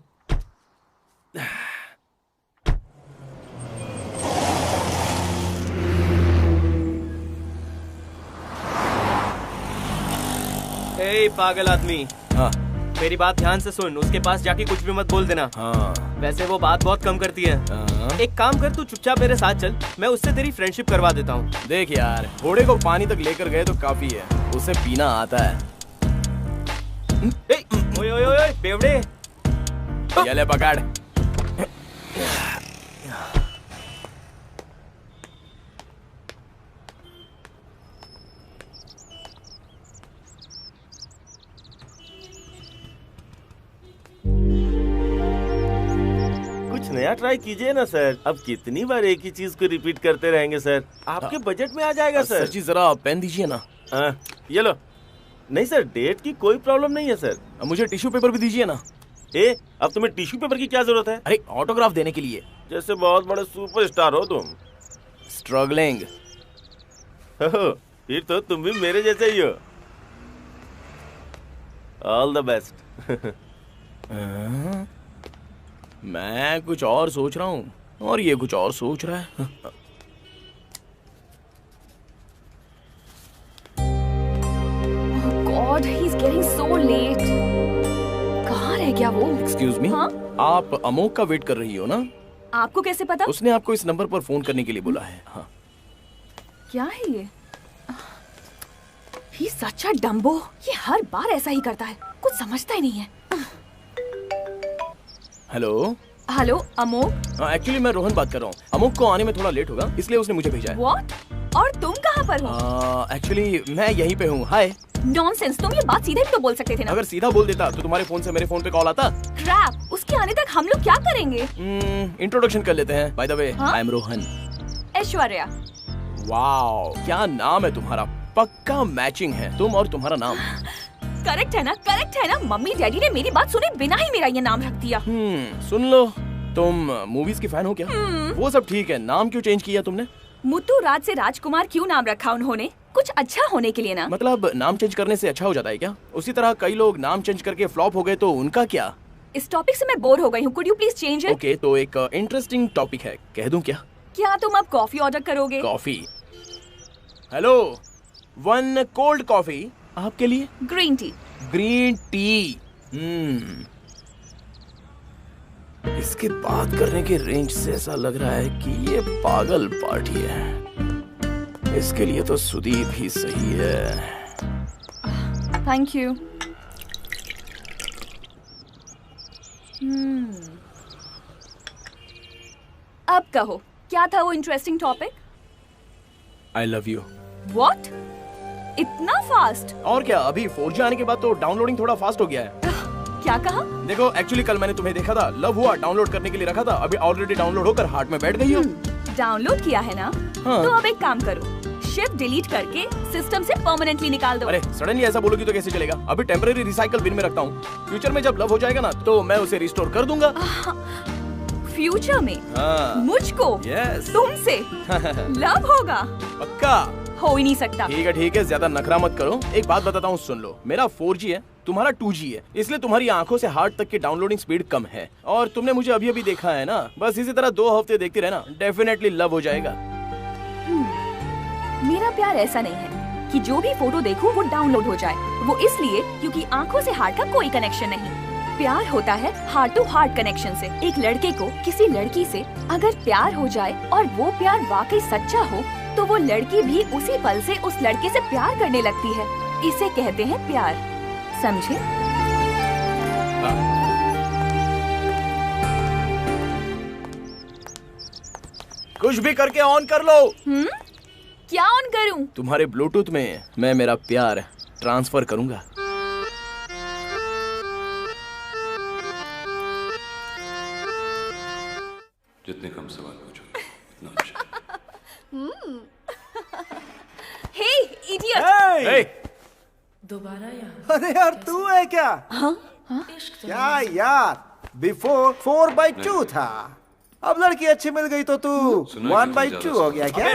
पागल आदमी। हाँ। मेरी बात ध्यान से सुन, उसके पास जाके कुछ भी मत बोल देना। हाँ। वैसे वो बात बहुत कम करती है। हाँ। एक काम कर, तू चुपचाप मेरे साथ चल, मैं उससे तेरी फ्रेंडशिप करवा देता हूँ। देख यार, घोड़े को पानी तक लेकर गए तो काफी है, उसे पीना आता है। ओए ओए ओए बेवड़े। ये ले पकड़। कुछ नया ट्राई कीजिए ना सर। अब कितनी बार एक ही चीज को रिपीट करते रहेंगे सर? आपके बजट में आ जाएगा सर। सर जी जरा पेन दीजिए ना। ये लो। नहीं सर, डेट की कोई प्रॉब्लम नहीं है सर। मुझे टिश्यू पेपर भी दीजिए ना। अब तुम्हें टिश्यू पेपर की क्या जरूरत है? अरे ऑटोग्राफ देने के लिए। जैसे बहुत बड़े सुपरस्टार हो तुम। स्ट्रगलिंग। फिर तो तुम भी मेरे जैसे ही हो। All the best. मैं कुछ और सोच रहा हूँ और ये कुछ और सोच रहा है। God, he's getting so late. कहाँ रह गया वो? एक्सक्यूज मी, हाँ? आप अमोक का वेट कर रही हो ना? आपको कैसे पता? उसने आपको इस नंबर पर फोन करने के लिए बोला है। हाँ। क्या है ये? He's such a dumbo. ये हर बार ऐसा ही करता है, कुछ समझता ही नहीं है। हेलो। Hello Amok. एक्चुअली मैं रोहन बात कर रहा हूँ। अमोक को आने में थोड़ा लेट होगा, इसलिए उसने मुझे भेजा है। What? और तुम कहाँ पर हो? एक्चुअली मैं यहीं पे हूँ। हाय। नॉनसेंस, तुम ये बात सीधे भी तो बोल सकते थे ना। अगर सीधा बोल देता तो तुम्हारे फोन से मेरे फोन पे कॉल आता। क्रैप, उसके आने तक हम लोग क्या करेंगे? इंट्रोडक्शन कर लेते हैं। Bye the way, I am Rohan. Aishwarya. Wow, क्या नाम है तुम्हारा, पक्का मैचिंग है तुम और तुम्हारा नाम। करेक्ट है ना? करेक्ट है ना? मम्मी डैडी ने मेरी बात सुने बिना ही मेरा ये नाम रख दिया। सुन लो, तुम मूवीज की फैन हो क्या? वो सब ठीक है, नाम क्यों चेंज किया तुमने? मुत्तू राज से राजकुमार क्यों नाम रखा उन्होंने? कुछ अच्छा होने के लिए ना। मतलब नाम चेंज करने से अच्छा हो जाता है क्या? उसी तरह कई लोग नाम चेंज करके फ्लॉप हो गए तो उनका क्या? इस टॉपिक से मैं बोर हो गई हूँ, could you please change it? Okay, तो एक इंटरेस्टिंग टॉपिक है, कह दूं क्या? क्या तुम अब कॉफी ऑर्डर करोगे? कॉफी। हेलो, 1 कोल्ड कॉफी आपके लिए। Green tea. Green tea. इसके बात करने के रेंज से ऐसा लग रहा है कि ये पागल पार्टी है। इसके लिए तो सुदीप ही सही है। Thank you. अब कहो, क्या था वो interesting topic? I love you. What? इतना फास्ट? और क्या, अभी 4G आने के बाद तो डाउनलोडिंग थोड़ा फास्ट हो गया है। क्या कहा? देखो, एक्चुअली कल मैंने तुम्हें देखा था, लव हुआ, डाउनलोड करने के लिए रखा था, अभी ऑलरेडी डाउनलोड होकर हार्ट में बैठ गई हो। डाउनलोड किया है ना? हाँ। तो अब एक काम करो, शिफ्ट डिलीट करके सिस्टम से परमानेंटली निकाल दो। अरे सडनली ऐसा बोलोगी तो कैसे चलेगा? अभी टेम्परेरी रिसाइकल बिन में रखता हूँ, फ्यूचर में जब लव हो जाएगा ना तो मैं उसे रिस्टोर कर दूंगा। फ्यूचर में? हाँ। मुझको? यस। तुमसे लव होगा? पक्का। हो ही नहीं सकता। ठीक है, ज्यादा नखरा मत करो। एक बात बताता हूँ, सुन लो, मेरा 4G है, तुम्हारा 2G है, इसलिए तुम्हारी आंखों से हार्ट तक की डाउनलोडिंग स्पीड कम है। और तुमने मुझे अभी अभी देखा है ना, बस इसी तरह 2 हफ्ते देखती रहना, डेफिनेटली लव हो जाएगा। मेरा प्यार ऐसा नहीं है कि जो भी फोटो देखूं वो डाउनलोड हो जाए। वो इसलिए क्योंकि आंखों से हार्ट का कोई कनेक्शन नहीं। प्यार होता है हार्ट टू हार्ट कनेक्शन से। एक लड़के को किसी लड़की से अगर प्यार हो जाए और वो प्यार वाकई सच्चा हो तो वो लड़की भी उसी पल से उस लड़के से प्यार करने लगती है। इसे कहते हैं प्यार, समझे? कुछ भी करके ऑन कर लो। क्या ऑन करूं? तुम्हारे ब्लूटूथ में मैं मेरा प्यार ट्रांसफर करूंगा। जितने कम सवाल पूछोगे उतना अच्छा। हे इडियट! दोबारा अरे यार तू है क्या? हाँ? क्या यार, बिफोर 4/2 था, अब लड़की अच्छी मिल गई तो तू 1/2 हो गया क्या?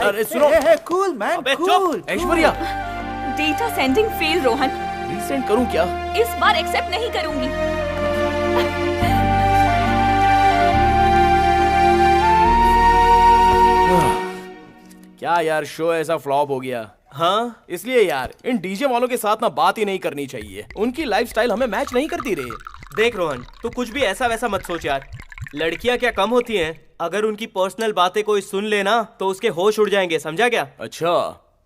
अरे सुनो, cool man cool. Aishwarya, data sending fail Rohan. Resend करूं क्या? इस बार एक्सेप्ट नहीं करूंगी। क्या यार, शो ऐसा फ्लॉप हो गया। हाँ, इसलिए यार इन डीजे वालों के साथ ना बात ही नहीं करनी चाहिए। उनकी लाइफस्टाइल हमें मैच नहीं करती रे। देख रोहन, तू कुछ भी ऐसा वैसा मत सोच यार। लड़कियां क्या कम होती हैं? अगर उनकी पर्सनल बातें कोई सुन लेना तो उसके होश उड़ जाएंगे, समझा क्या? अच्छा,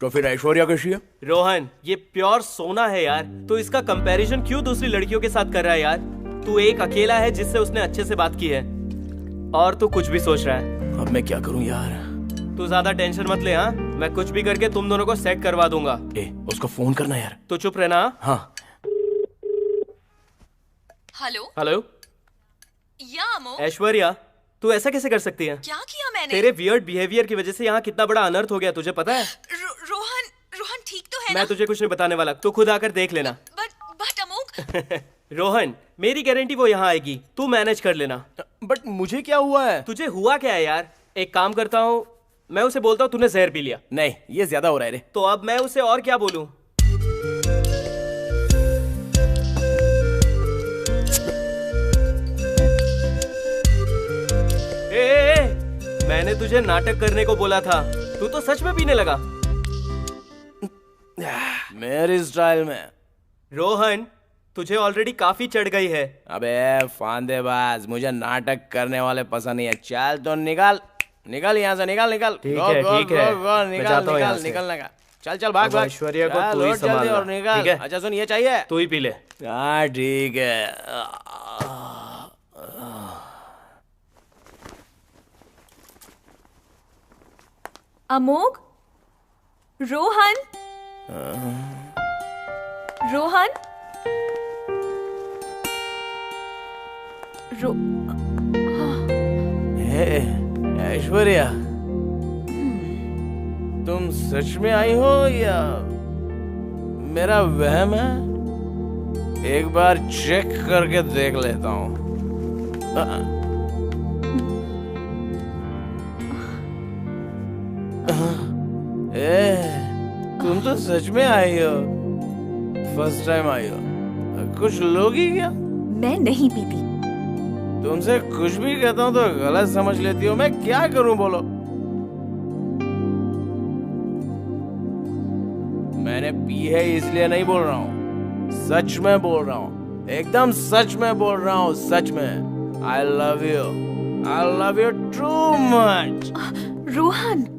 तो फिर ऐश्वर्या कैसी है? रोहन, ये प्योर सोना है यार। तो इसका कंपैरिजन क्यों दूसरी लड़कियों के साथ कर रहा है यार? तू एक अकेला है जिससे उसने अच्छे से बात की है, और तू कुछ भी सोच रहा है। अब मैं क्या करूं यार? तू ज्यादा टेंशन मत ले। हाँ, मैं कुछ भी करके तुम दोनों को सेट करवा दूंगा। उसको फोन करना यार। तो चुप रहना। हाँ। Hello hello. या अमोक? ऐश्वर्या, तू ऐसा कैसे कर सकती है? क्या किया मैंने? तेरे वियर्ड बिहेवियर की वजह से यहाँ कितना बड़ा अनर्थ हो गया, तुझे पता है? रोहन ठीक तो है मैं ना? तुझे कुछ नहीं बताने वाला, तू खुद आकर देख लेना। But Amok. रोहन, मेरी गारंटी वो यहाँ आएगी, तू मैनेज कर लेना। बट मुझे क्या हुआ है? तुझे हुआ क्या है यार? एक काम करता हूँ, मैं उसे बोलता हूँ तूने जहर पी लिया। नहीं, ये ज्यादा हो रहा है रे। तो अब मैं उसे और क्या बोलूं? मैंने तुझे नाटक करने को बोला था, तू तो सच में पीने लगा। मेरी स्टाइल में। रोहन, तुझे ऑलरेडी काफी चढ़ गई है। अबे फांदेबाज, मुझे नाटक करने वाले पसंद नहीं है। चल तो निकल निकल यहाँ से, निकल निकल। ठीक है, ठीक है, मैं जाता हूँ यहाँ से। निकलने का। चल चल भाग भाग। ऐश्वर्या को तू ही संभाल और निकल। ठीक है? अच्छा सुन, ये चाहिए? तू ही पी ले। हाँ ठीक है। अमोक, रोहन, रोहन, ऐश्वर्या, तुम सच में आई हो या मेरा वहम है? एक बार चेक करके देख लेता हूँ। तुम तो सच में आई हो। फर्स्ट टाइम आई हो। कुछ लोगी क्या? मैं नहीं पीती। तुमसे कुछ भी कहता हूँ तो गलत समझ लेती हो। मैं क्या करूं बोलो? मैंने पी है इसलिए नहीं बोल रहा हूँ, सच में बोल रहा हूँ, एकदम सच में बोल रहा हूँ, सच में। आई love you too much. Rohan,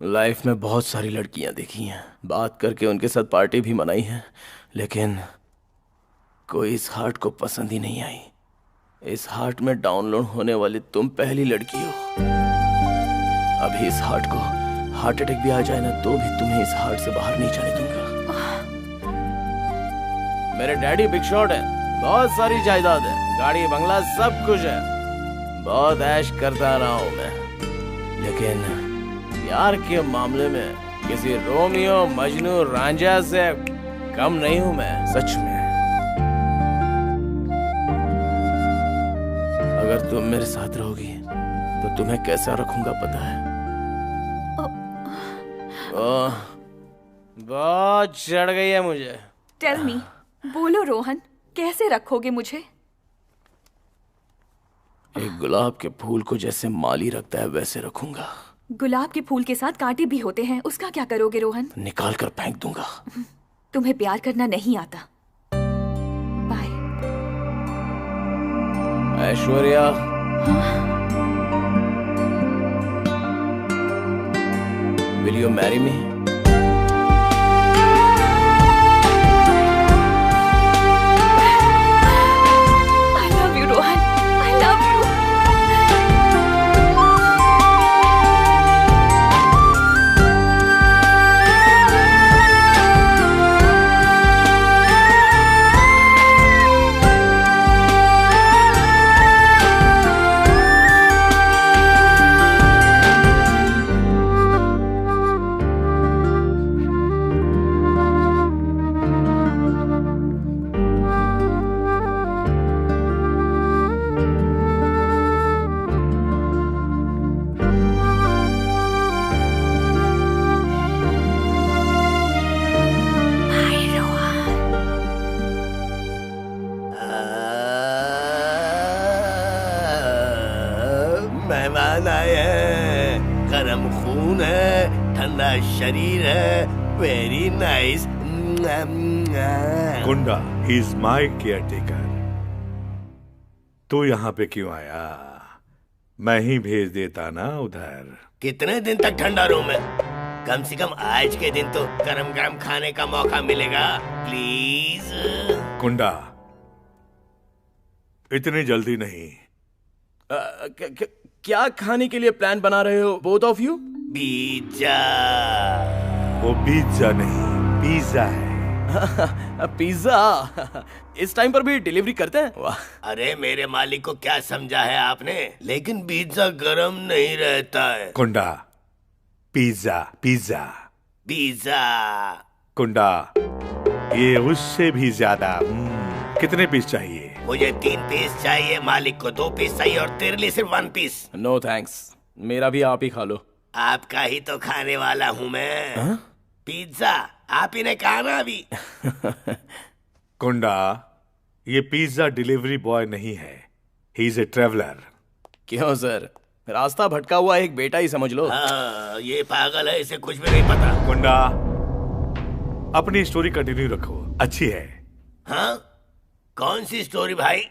life में बहुत सारी लड़कियां देखी हैं, बात करके उनके साथ पार्टी भी मनाई है, लेकिन कोई इस हार्ट को पसंद ही नहीं आई। इस हार्ट में डाउनलोड होने वाली तुम पहली लड़की हो। अभी इस हार्ट को हार्ट अटैक भी आ जाए ना तो भी तुम्हें इस हार्ट से बाहर नहीं जाने दूंगा। मेरे डैडी बिग शॉट है, बहुत सारी जायदाद है, गाड़ी बंगला सब कुछ है, बहुत ऐश करता रहा हूं मैं, लेकिन प्यार के मामले में किसी रोमियो मजनू रांझा से कम नहीं हूं मैं, सच में। अगर तुम मेरे साथ रहोगी तो तुम्हें कैसा रखूंगा पता है? बहुत चढ़ गई है मुझे। टेल मी, बोलो रोहन, कैसे रखोगे मुझे? एक गुलाब के फूल को जैसे माली रखता है वैसे रखूंगा। गुलाब के फूल के साथ कांटे भी होते हैं, उसका क्या करोगे रोहन? निकाल कर फेंक दूंगा। तुम्हें प्यार करना नहीं आता। Bye. Aishwarya, will you marry me? I love you, Rohan. I love you. मेहमान आए हैं, गरम खून है, ठंडा शरीर है, वेरी नाइस। गुंडा, he is my care taker. तू यहाँ पे क्यों आया? मैं ही भेज देता ना उधर। कितने दिन तक ठंडा रूम है? कम से कम आज के दिन तो गरम गरम खाने का मौका मिलेगा, प्लीज। गुंडा, इतनी जल्दी नहीं। क्या खाने के लिए प्लान बना रहे हो बोथ ऑफ यू? पिज्जा। वो पिज्जा नहीं, पिज्जा है। पिज्जा? इस टाइम पर भी डिलीवरी करते हैं? वाह। अरे मेरे मालिक को क्या समझा है आपने? लेकिन पिज्जा गरम नहीं रहता है। कुंडा, पिज्जा पिज्जा पिज्जा। कुंडा, ये उससे भी ज्यादा। कितने पीस चाहिए? मुझे 3 पीस चाहिए, मालिक को 2 पीस चाहिए और तेरे लिए सिर्फ 1 पीस। नो थैंक्स, मेरा भी आप ही खा लो। आपका ही तो खाने वाला हूँ मैं। पिज्जा आप ही ने कहा ना अभी। कुंडा, ये पिज्जा डिलीवरी बॉय नहीं है, ही इज ए ट्रेवलर। क्यों सर, रास्ता भटका हुआ एक बेटा ही समझ लो। हाँ, ये पागल है, इसे कुछ भी नहीं पता। कुंडा, अपनी स्टोरी कंटिन्यू रखो, अच्छी है। हाँ, कौन सी स्टोरी भाई?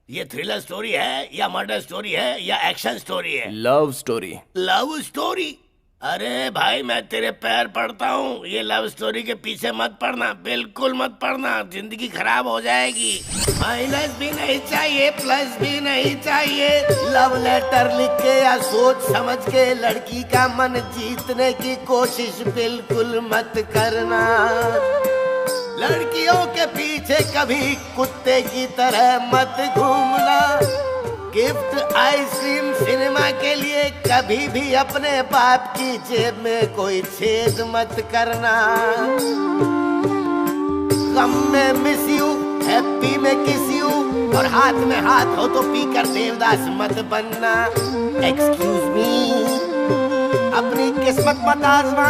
ये थ्रिलर स्टोरी है या मर्डर स्टोरी है या एक्शन स्टोरी है? Love story. Love story? अरे भाई मैं तेरे पैर पड़ता हूँ, ये लव स्टोरी के पीछे मत पड़ना, बिल्कुल मत पड़ना, जिंदगी खराब हो जाएगी। माइनस भी नहीं चाहिए, प्लस भी नहीं चाहिए। लव लेटर लिख के या सोच समझ के लड़की का मन जीतने की कोशिश बिल्कुल मत करना। लड़कियों के पीछे कभी कुत्ते की तरह मत घूमना। गिफ्ट आइसक्रीम सिनेमा के लिए कभी भी अपने बाप की जेब में कोई छेद मत करना। गम में मिस यू, हैप्पी में किस यू, और हाथ में हाथ हो तो पीकर देवदास मत बनना। एक्सक्यूज मी, अपनी किस्मत मत आजमा।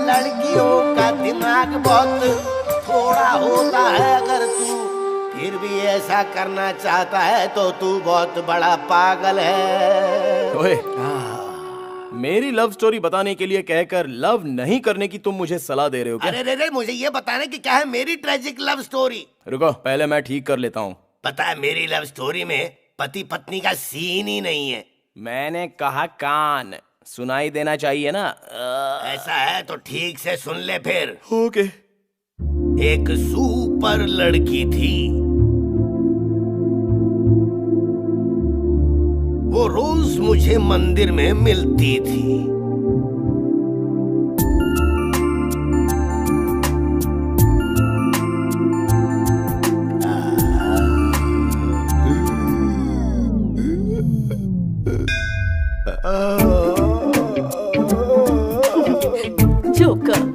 लड़कियों का दिमाग बहुत थोड़ा होता है, अगर तू फिर भी ऐसा करना चाहता है तो तू बहुत बड़ा पागल है। ओए, मेरी लव स्टोरी बताने के लिए कहकर लव नहीं करने की तुम मुझे सलाह दे रहे हो क्या? अरे मुझे ये बताने की क्या है मेरी ट्रेजिक लव स्टोरी। रुको, पहले मैं ठीक कर लेता हूँ। पता है मेरी लव स्टोरी में पति पत्नी का सीन ही नहीं है। मैंने कहा कान सुनाई देना चाहिए ना। ऐसा है तो ठीक से सुन ले फिर। ओके। एक सुपर लड़की थी, वो रोज मुझे मंदिर में मिलती थी। जोकर।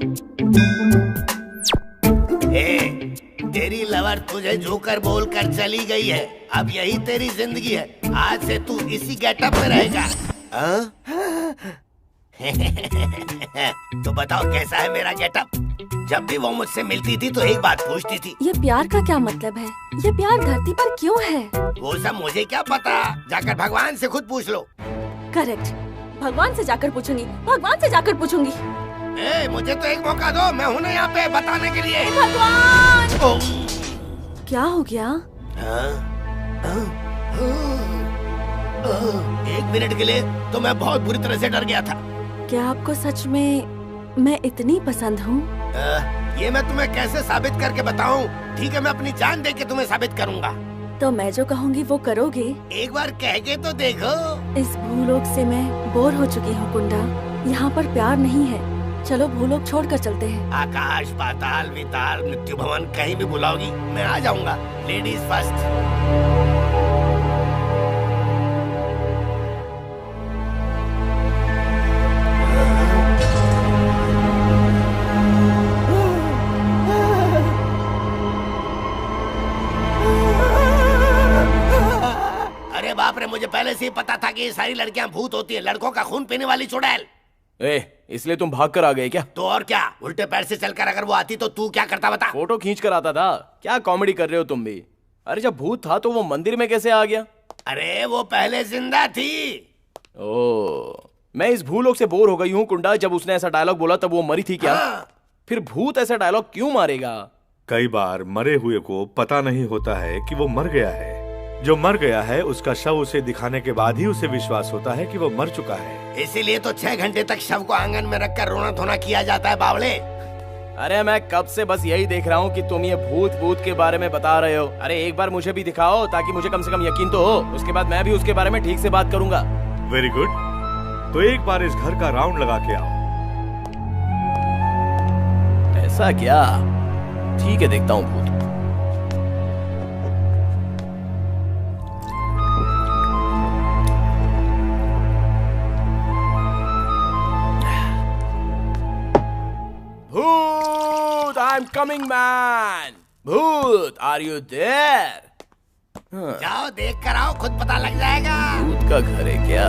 तेरी लवर तुझे जोकर बोलकर चली गई है, अब यही तेरी जिंदगी है। आज से तू इसी गेटअप में रहेगा। तो बताओ कैसा है मेरा गेटअप? जब भी वो मुझसे मिलती थी तो एक बात पूछती थी, ये प्यार का क्या मतलब है? ये प्यार धरती पर क्यों है? वो सब मुझे क्या पता, जाकर भगवान से खुद पूछ लो। करेक्ट, भगवान से जाकर पूछूंगी, भगवान से जाकर पूछूंगी। ए, मुझे तो एक मौका दो, मैं हूं ना यहाँ पे बताने के लिए। भगवान! क्या हो गया? एक मिनट के लिए तो मैं बहुत बुरी तरह से डर गया था। क्या आपको सच में मैं इतनी पसंद हूँ? ये मैं तुम्हें कैसे साबित करके बताऊं? ठीक है, मैं अपनी जान दे के तुम्हें साबित करूंगा। तो मैं जो कहूँगी वो करोगे? एक बार कह के तो देखो। इस भूलोक से मैं बोर हो चुकी हूँ कुंडा। यहाँ पर प्यार नहीं है। चलो भूलोक छोड़कर चलते हैं। आकाश, पाताल, विताल, मृत्यु भवन, कहीं भी बुलाओगी मैं आ जाऊंगा। Ladies first. बाप रे, मुझे पहले से ही पता था कि ये सारी लड़कियां भूत होती है, लड़कों का खून पीने वाली चुड़ैल। इसलिए तुम भाग कर आ गए क्या? तो और क्या, उल्टे पैर से चलकर अगर वो आती तो तू क्या करता बता? फोटो खींच कर आता था। क्या कॉमेडी कर रहे हो तुम भी? अरे जब भूत था तो वो मंदिर में कैसे आ गया? अरे वो पहले जिंदा थी। ओ, मैं इस भूलोक से बोर हो गई हूँ कुंडा। जब उसने ऐसा डायलॉग बोला तब वो मरी थी क्या? फिर भूत ऐसा डायलॉग क्यों मारेगा? कई बार मरे हुए को पता नहीं होता है कि वो मर गया है। जो मर गया है उसका शव उसे दिखाने के बाद ही उसे विश्वास होता है कि वो मर चुका है। इसीलिए तो 6 घंटे तक शव को आंगन में रखकर रोना धोना किया जाता है बावले। अरे मैं कब से बस यही देख रहा हूँ कि तुम ये भूत के बारे में बता रहे हो। अरे एक बार मुझे भी दिखाओ ताकि मुझे कम से कम यकीन तो हो। उसके बाद मैं भी उसके बारे में ठीक से बात करूंगा। वेरी गुड, तो एक बार इस घर का राउंड लगा के आओ। ऐसा क्या? ठीक है, देखता हूँ भूत। Bhoot, I'm coming, man. Bhoot, are you there? जाओ देख कर आओ, खुद पता लग जाएगा। भूत का घर है क्या?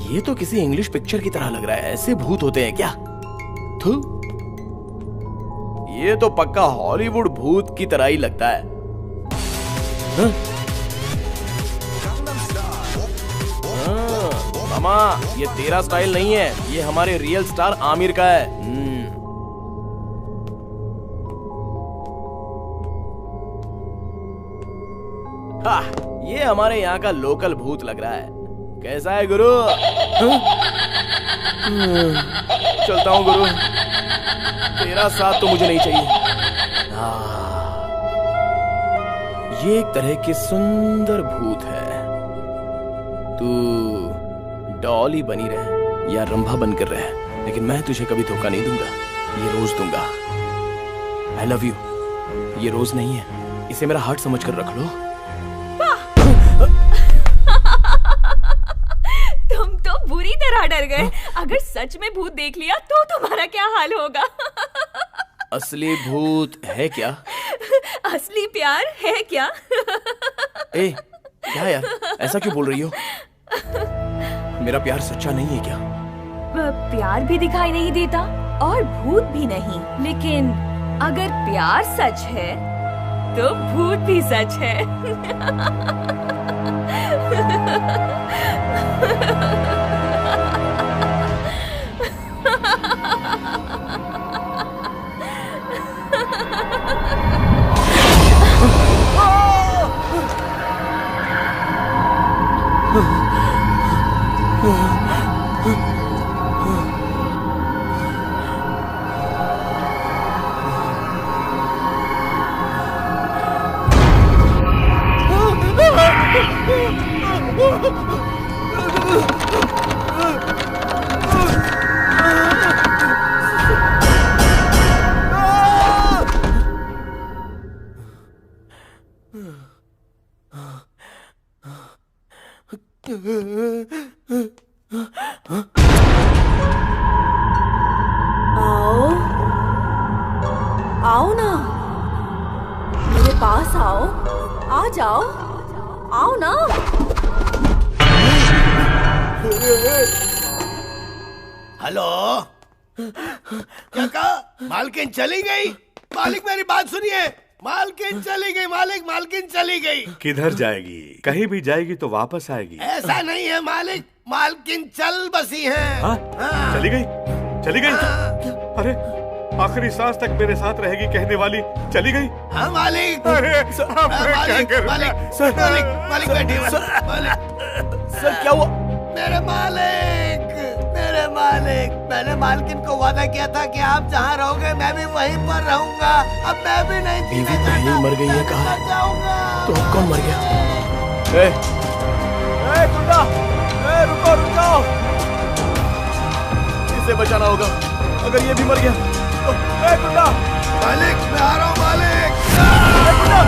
ये तो किसी इंग्लिश पिक्चर की तरह लग रहा है। ऐसे भूत होते हैं क्या? थू, ये तो पक्का हॉलीवुड भूत की तरह ही लगता है। मामा, ये तेरा स्टाइल नहीं है, ये हमारे रियल स्टार आमिर का है। ये हमारे यहाँ का लोकल भूत लग रहा है। कैसा है गुरु? चलता हूँ गुरु, तेरा साथ तो मुझे नहीं चाहिए। ये एक तरह की सुंदर भूत है। तू डॉल ही बनी रहे या रंभा बनकर रहे, लेकिन मैं तुझे कभी धोखा नहीं दूंगा। ये रोज दूंगा। आई लव यू। ये रोज नहीं है, इसे मेरा हार्ट समझकर रख लो। तुम तो बुरी तरह डर गए। अगर सच में भूत देख लिया तो तुम्हारा क्या हाल होगा? असली भूत है क्या? असली प्यार है क्या? ए, क्या यार, ऐसा क्यों बोल रही हो? मेरा प्यार सच्चा नहीं है क्या? प्यार भी दिखाई नहीं देता और भूत भी नहीं, लेकिन अगर प्यार सच है तो भूत भी सच है। आओ आओ ना, मेरे पास आओ, आ जाओ, आओ ना। हेलो, क्या कहा? मालकिन चली गई? मालिक मेरी बात सुनिए, मालकिन चली गई, मालकिन चली गई। किधर जाएगी? कहीं भी जाएगी तो वापस आएगी। ऐसा नहीं है मालिक, मालकिन चल बसी है। हाँ? चली गई? चली गई? अरे आखिरी सांस तक मेरे साथ रहेगी कहने वाली चली गई? हाँ मालिक। अरे मालिक बैठिए। सर क्या हुआ? मेरे मालिक, मैंने मालकिन को वादा किया था कि आप जहाँ रहोगे मैं भी वहीं पर रहूंगा। अब मैं भी नहीं जीना चाहता। मर गई है कहा? तो अब कौन मर गया? गुंडा, रुक जाओ, इसे बचाना होगा। अगर ये भी मर गया तो गुंडा। मालिक मैं आ रहा हूँ मालिक। गुंडा।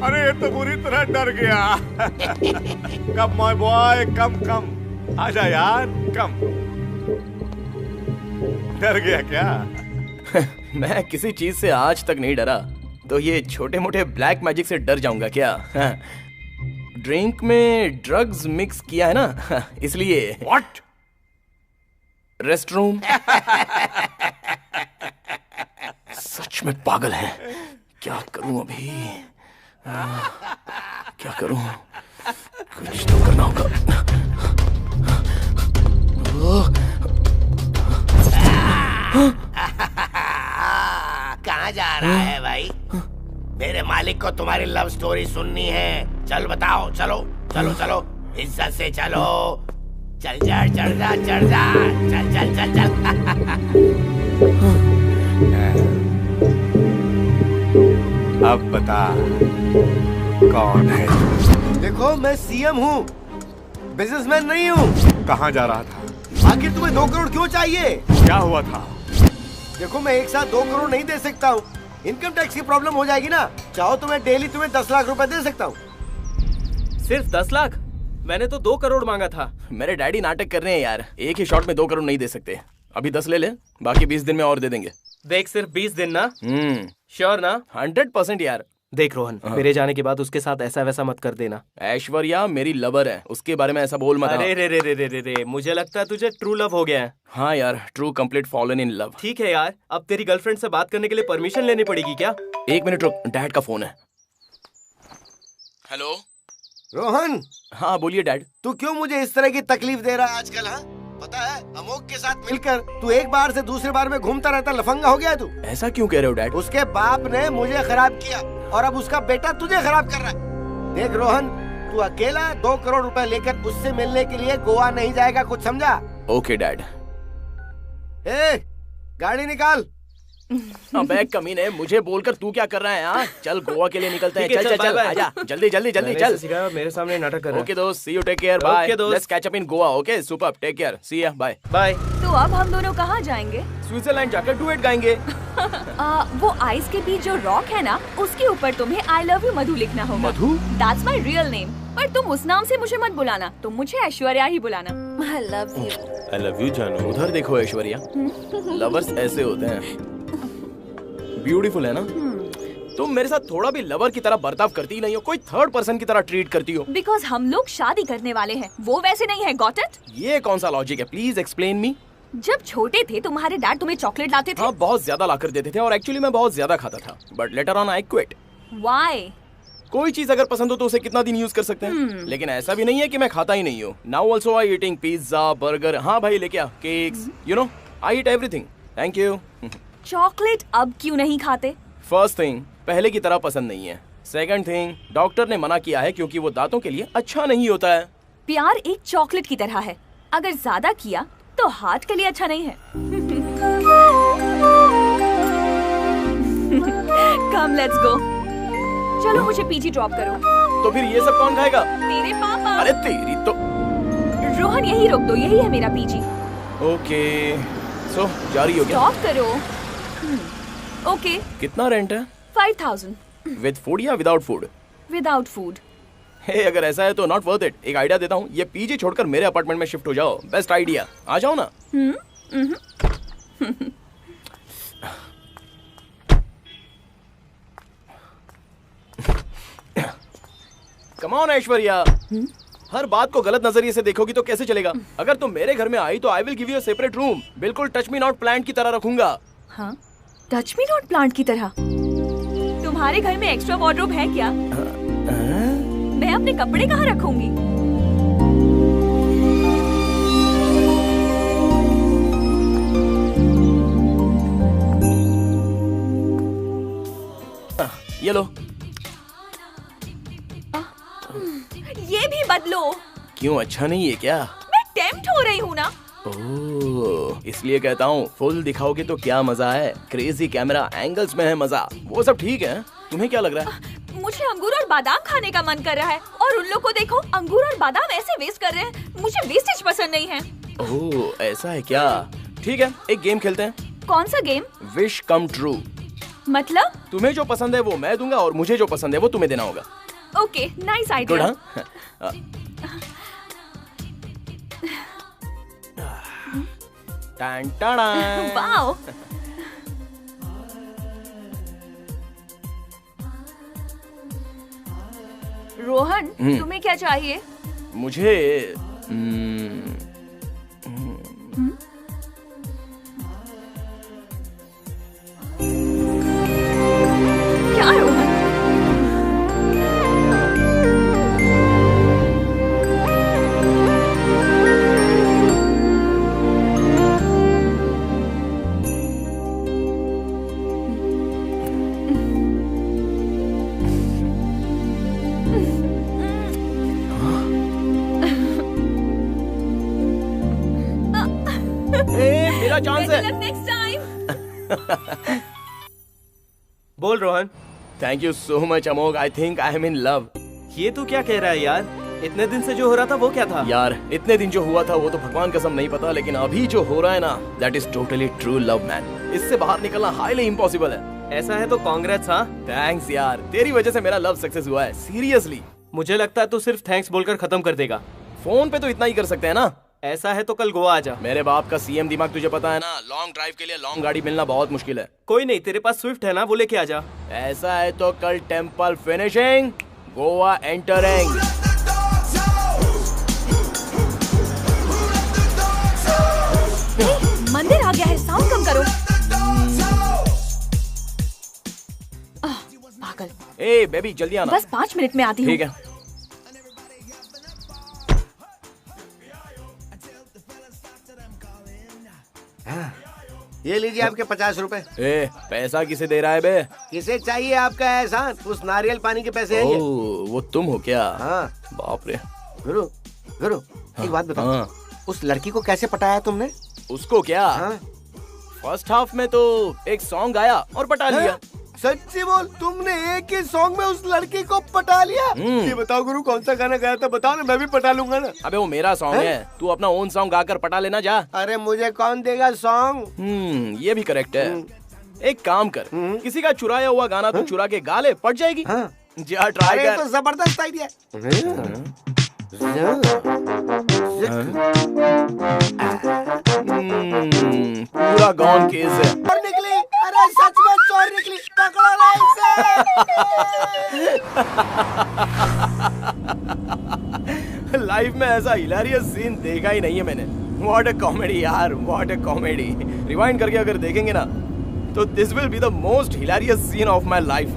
अरे ये तो बुरी तरह डर गया। कम माय बॉय, कम आजा यार, कम। डर गया क्या? मैं किसी चीज से आज तक नहीं डरा, तो ये छोटे मोटे ब्लैक मैजिक से डर जाऊंगा क्या? ड्रिंक में ड्रग्स मिक्स किया है ना, इसलिए। व्हाट? Rest room. सच में पागल है। क्या करूं अभी? क्या करूं? कुछ तो करना होगा। कहाँ जा रहा है भाई? मेरे मालिक को तुम्हारी लव स्टोरी सुननी है। चल बताओ, चलो चलो चलो, इज्जत से चलो। चल जा, चढ़ जा, चढ़ जा, चल चल चल चल। अब बता कौन है? देखो मैं सीएम हूँ, बिजनेसमैन नहीं हूँ। कहाँ जा रहा था? आखिर तुम्हें 2 करोड़ क्यों चाहिए? क्या हुआ था? देखो मैं एक साथ 2 करोड़ नहीं दे सकता हूँ, इनकम टैक्स की प्रॉब्लम हो जाएगी ना। चाहो तो मैं डेली तुम्हें 10 लाख रुपए दे सकता हूँ। सिर्फ 10 लाख? मैंने तो 2 करोड़ मांगा था। मेरे डैडी नाटक कर रहे हैं यार, एक ही शॉट में 2 करोड़ नहीं दे सकते। अभी 10 ले ले, बाकी 20 दिन में और दे देंगे। देख सिर्फ 20 दिन ना? श्योर ना? 100% यार। देख रोहन, मेरे जाने के बाद उसके साथ ऐसा वैसा मत कर देना। ऐश्वर्या मेरी लवर है, उसके बारे में ऐसा बोल मत। अरे रे रे रे रे रे, मुझे लगता है तुझे ट्रू लव हो गया है। हाँ यार, true complete fallen in love. ठीक है यार, अब तेरी गर्लफ्रेंड से बात करने के लिए परमिशन लेनी पड़ेगी क्या? 1 मिनट रुक, डैड का फोन है। हेलो रोहन। हाँ बोलिए डैड। तू क्यों मुझे इस तरह की तकलीफ दे रहा है आजकल? हाँ पता है, अमोक के साथ मिलकर तू एक बार से दूसरे बार में घूमता रहता, लफंगा हो गया तू। ऐसा क्यों कह रहे हो डैड? उसके बाप ने मुझे खराब किया और अब उसका बेटा तुझे खराब कर रहा है। देख रोहन, तू अकेला 2 करोड़ रुपए लेकर उससे मिलने के लिए गोवा नहीं जाएगा, कुछ समझा? Okay dad. ए, गाड़ी निकाल। अबे कमीने, मुझे बोलकर तू क्या कर रहा है? हाँ चल गोवा के लिए निकलते हैं। चल चल चल, आजा जल्दी जल्दी जल्दी चल। मेरे सामने नाटक कर रहा है। ओके दोस्त, see you, take care, bye. Okay दोस्त, let's catch up in Goa. Okay super, take care, see ya, bye bye. तो अब हम दोनों कहाँ जाएंगे? स्विट्जरलैंड जाकर डुएट गाएंगे। वो आइस के बीच जो रॉक है ना, उसके ऊपर तुम्हें आई लव यू मधु लिखना होगा। Madhu? That's my real name. पर तुम उस नाम से मुझे मत बुलाना, तुम मुझे ऐश्वर्या ही बुलाना। आई love you. I love you जानू। उधर देखो ऐश्वर्या, लवर्स ऐसे होते हैं। ब्यूटीफुल है ना? तुम मेरे साथ थोड़ा भी लवर की तरह बर्ताव करती नहीं हो, कोई थर्ड पर्सन की तरह ट्रीट करती हो। बिकॉज हम लोग शादी करने वाले हैं, वो वैसे नहीं है। Got it? ये कौन सा लॉजिक है? Please explain me. जब छोटे थे तुम्हारे डैड तुम्हें चॉकलेट लाते थे? हाँ बहुत ज्यादा लाकर देते थे और एक्चुअली मैं बहुत ज्यादा खाता था, but later on I quit. Why? कोई चीज अगर पसंद हो तो उसे कितना दिन यूज कर सकते हैं, लेकिन ऐसा भी नहीं है कि मैं खाता ही नहीं हूँ। Now also I eating pizza, burger. हाँ भाई लेके आ, cakes, you know I eat everything. Thank you. Chocolate अब क्यों नहीं खाते? फर्स्ट थिंग, पहले की तरह पसंद नहीं है। सेकंड थिंग, डॉक्टर ने मना किया है क्योंकि वो दांतों के लिए अच्छा नहीं होता है। प्यार एक चॉकलेट की तरह है, अगर ज्यादा किया तो हार्ट के लिए अच्छा नहीं है। Come let's go. चलो मुझे पीजी ड्रॉप करो। तो फिर ये सब कौन खाएगा? तेरे पापा। अरे तेरी तो। रोहन यही रोक दो, यही है मेरा पीजी। ओके सो जारी हो गया। स्टॉप करो। ओके कितना रेंट है? 5000 विद फूड या without food? Without food. Hey अगर ऐसा है तो नॉट वर्थ इट। एक आइडिया देता हूँ, ये पीजी छोड़कर मेरे अपार्टमेंट में शिफ्ट हो जाओ। बेस्ट आइडिया, आ जाओ ना। कम ऑन ऐश्वर्या, हर बात को गलत नजरिए से देखोगी तो कैसे चलेगा? अगर तुम मेरे घर में आई तो I will give you a separate room. बिल्कुल टच मी नॉट प्लांट की तरह रखूंगा। हाँ, टच मी नॉट प्लांट की तरह? तुम्हारे घर में एक्स्ट्रा वार्डरोब है क्या? मैं अपने कपड़े कहाँ रखूंगी? ये लो। ये भी बदलो। क्यों, अच्छा नहीं है क्या? मैं टेम्प्ट हो रही हूँ ना। ओह, इसलिए कहता हूँ फुल दिखाओगे तो क्या मजा है। क्रेजी कैमरा एंगल्स में है मजा। वो सब ठीक है, तुम्हें क्या लग रहा है? मुझे अंगूर और बादाम खाने का मन कर रहा है, और उन लोग को देखो अंगूर और बादाम ऐसे वेस्ट कर रहे हैं। मुझे वेस्टेज पसंद नहीं है। ओह ऐसा है क्या? ठीक है, एक गेम खेलते हैं। कौन सा गेम? Wish come true. मतलब? तुम्हें जो पसंद है वो मैं दूंगा और मुझे जो पसंद है वो तुम्हें देना होगा। Okay, nice idea. Wow. Rohan, तुम्हें क्या चाहिए? मुझे क्या रोहन? मेरा चांस है। Next time. बोल Rohan. Thank you so much Amogh, I think I am in love. ये तू क्या कह रहा है यार? इतने दिन से जो हो रहा था वो क्या था? यार इतने दिन जो हुआ था वो तो भगवान कसम नहीं पता, लेकिन अभी जो हो रहा है ना, that is totally true love man. इससे बाहर निकलना हाईली इम्पॉसिबल है। ऐसा है तो कांग्रेट्स। हाँ थैंक्स यार, तेरी वजह से मेरा लव सक्सेस हुआ है। सीरियसली मुझे लगता है तू सिर्फ थैंक्स बोलकर खत्म कर देगा। फोन पे तो इतना ही कर सकते हैं ना। ऐसा है तो कल गोवा आ जा। मेरे बाप का सीएम दिमाग तुझे पता है ना, लॉन्ग ड्राइव के लिए लॉन्ग गाड़ी मिलना बहुत मुश्किल है। कोई नहीं, तेरे पास स्विफ्ट है ना, वो लेके आ जा। ऐसा है तो कल टेम्पल फिनिशिंग, गोवा एंटरिंग। मंदिर आ गया है, साउंड कम करो। पागल। ए बेबी जल्दी आना। बस 5 मिनट में आती हूँ। ठीक है। ये लीजिए आपके 50 रुपए। ए पैसा किसे दे रहा है बे? किसे चाहिए आपका एहसान? उस नारियल पानी के पैसे हैं ये। वो तुम हो क्या? हाँ। बाप रे। गुरु गुरु एक बात बताओ। हाँ। उस लड़की को कैसे पटाया तुमने? उसको क्या? हाँ। फर्स्ट हाफ में तो एक सॉन्ग गाया और पटा लिया। सच्ची बोल, तुमने एक ही सॉन्ग में उस लड़की को पटा लिया? ये बताओ गुरु, कौन सा गाना गाया था? बताओ ना, मैं भी पटा लूंगा ना। अबे वो मेरा सॉन्ग है, तू अपना ओन सॉन्ग गाकर पटा लेना जा। अरे मुझे कौन देगा सॉन्ग? ये भी करेक्ट है। एक काम कर, किसी का चुराया हुआ गाना तू चुरा के गा ले, पट जाएगी। जा ट्राई कर। तो जबरदस्त आइडिया। पूरा गॉन केस है। चोर निकली, अरे सच में चोर निकली, पकड़ो ना इसे। लाइफ में ऐसा हिलेरियस सीन देखा ही नहीं है मैंने। व्हाट अ कॉमेडी यार, व्हाट अ कॉमेडी। रिवाइंड करके अगर देखेंगे ना तो this will be the most hilarious scene of my life.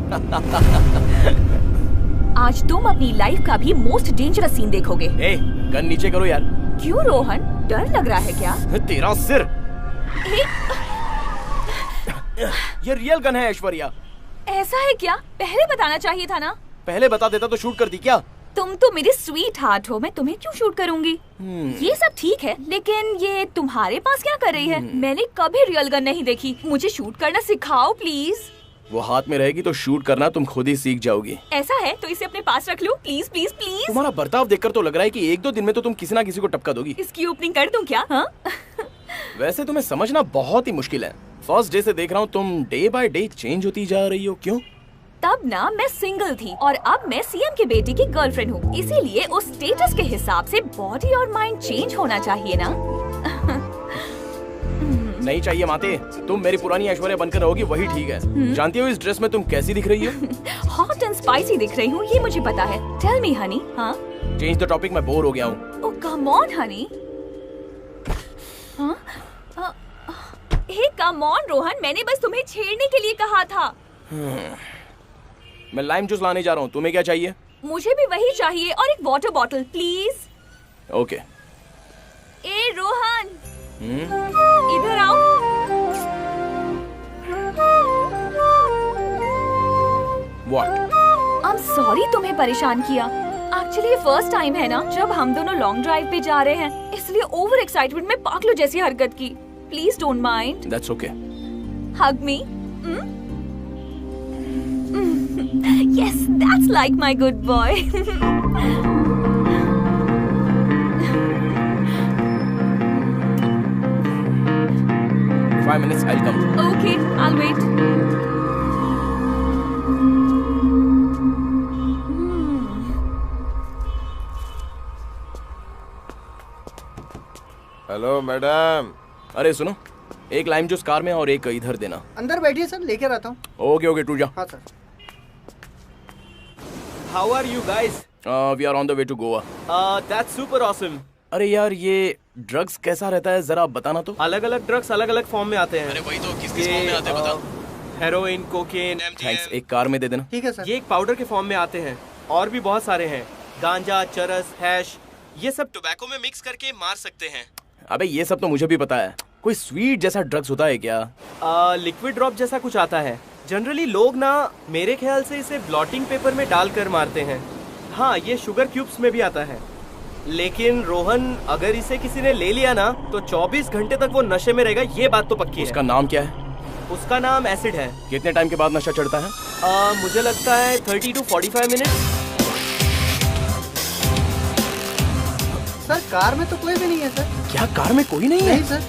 आज तुम अपनी लाइफ का भी मोस्ट डेंजरस सीन देखोगे। ए, गन नीचे करो यार। क्यों रोहन, डर लग रहा है क्या? तेरा सिर। ये रियल गन है ऐश्वर्या। ऐसा है क्या? पहले बताना चाहिए था ना। पहले बता देता तो शूट कर दी क्या? तुम तो मेरी स्वीट हार्ट हो, मैं तुम्हें क्यों शूट करूंगी? ये सब ठीक है, लेकिन ये तुम्हारे पास क्या कर रही है? मैंने कभी रियल गन नहीं देखी, मुझे शूट करना सिखाओ प्लीज। वो हाथ में रहेगी तो शूट करना तुम खुद ही सीख जाओगी। ऐसा है तो इसे अपने पास रख लो, प्लीज प्लीज प्लीज। तुम्हारा बर्ताव देखकर तो लग रहा है कि 1-2 दिन में तो तुम किसी ना किसी को टपका दोगी। इसकी ओपनिंग कर दूं क्या? हाँ? वैसे तुम्हें समझना बहुत ही मुश्किल है। फर्स्ट डे से देख रहा हूँ तुम डे बाय डे चेंज होती जा रही हो। क्यों? तब ना मैं सिंगल थी और अब मैं सीएम के बेटे की गर्लफ्रेंड हूँ, इसीलिए उस स्टेटस के हिसाब से बॉडी और माइंड चेंज होना चाहिए ना। नहीं चाहिए माते, तुम मेरी पुरानी ऐश्वर्या बनकर रहोगी वही ठीक है। जानती हो इस ड्रेस में तुम कैसी दिख रही हो? हॉट एंड स्पाइसी दिख रही हूँ, ये मुझे पता है। Tell me honey. हाँ? चेंज द टॉपिक, मैं बोर हो गया हूँ। Oh come on honey. Hey come on Rohan, मैंने बस तुम्हें छेड़ने के लिए कहा था। मैं लाइम जूस लाने जा रहा हूँ, तुम्हें क्या चाहिए? मुझे भी वही चाहिए और एक वाटर बॉटल प्लीज। ओके। ए रोहन, इधर आओ। What? I'm sorry तुम्हें परेशान किया। एक्चुअली ये फर्स्ट टाइम है ना जब हम दोनों लॉन्ग ड्राइव पे जा रहे हैं, इसलिए ओवर एक्साइटमेंट में पागलों जैसी हरकत की। Please don't mind. That's okay. Hug me. Yes, that's like my good boy. 5 minutes, I'll come. Okay, I'll wait. Hello madam. अरे सुनो, एक लाइम जूस कार में और एक इधर देना। अंदर बैठिए सर, लेकर आता हूँ। ओके ओके, टू जा। हाँ sir. How are you guys? We are on the way to Goa. That's super awesome. अरे यार ये ड्रग्स कैसा रहता है जरा बताना तो। अलग अलग ड्रग्स अलग अलग फॉर्म में आते हैं। अरे वही तो, किस किस फॉर्म में आते हैं बता। हेरोइन, कोकेन, थैंक्स, एक कार में दे देना। ठीक है सर। ये एक पाउडर के फॉर्म में आते हैं और भी बहुत सारे हैं। गांजा, चरस, हैश, ये सब टोबैको में मिक्स करके मार सकते हैं। अबे ये सब तो मुझे भी पता है। कोई स्वीट जैसा ड्रग्स होता है क्या? लिक्विड ड्रॉप जैसा कुछ आता है। जनरली लोग ना मेरे ख्याल से इसे ब्लॉटिंग पेपर में डालकर मारते हैं। हाँ, ये शुगर क्यूब्स में भी आता है। लेकिन रोहन, अगर इसे किसी ने ले लिया ना तो 24 घंटे तक वो नशे में रहेगा, ये बात तो पक्की है। उसका नाम क्या है? उसका नाम एसिड है। कितने टाइम के बाद नशा चढ़ता है? मुझे लगता है 30 to 45 मिनट। सर कार में तो कोई भी नहीं है सर। क्या कार में कोई नहीं है? नहीं सर।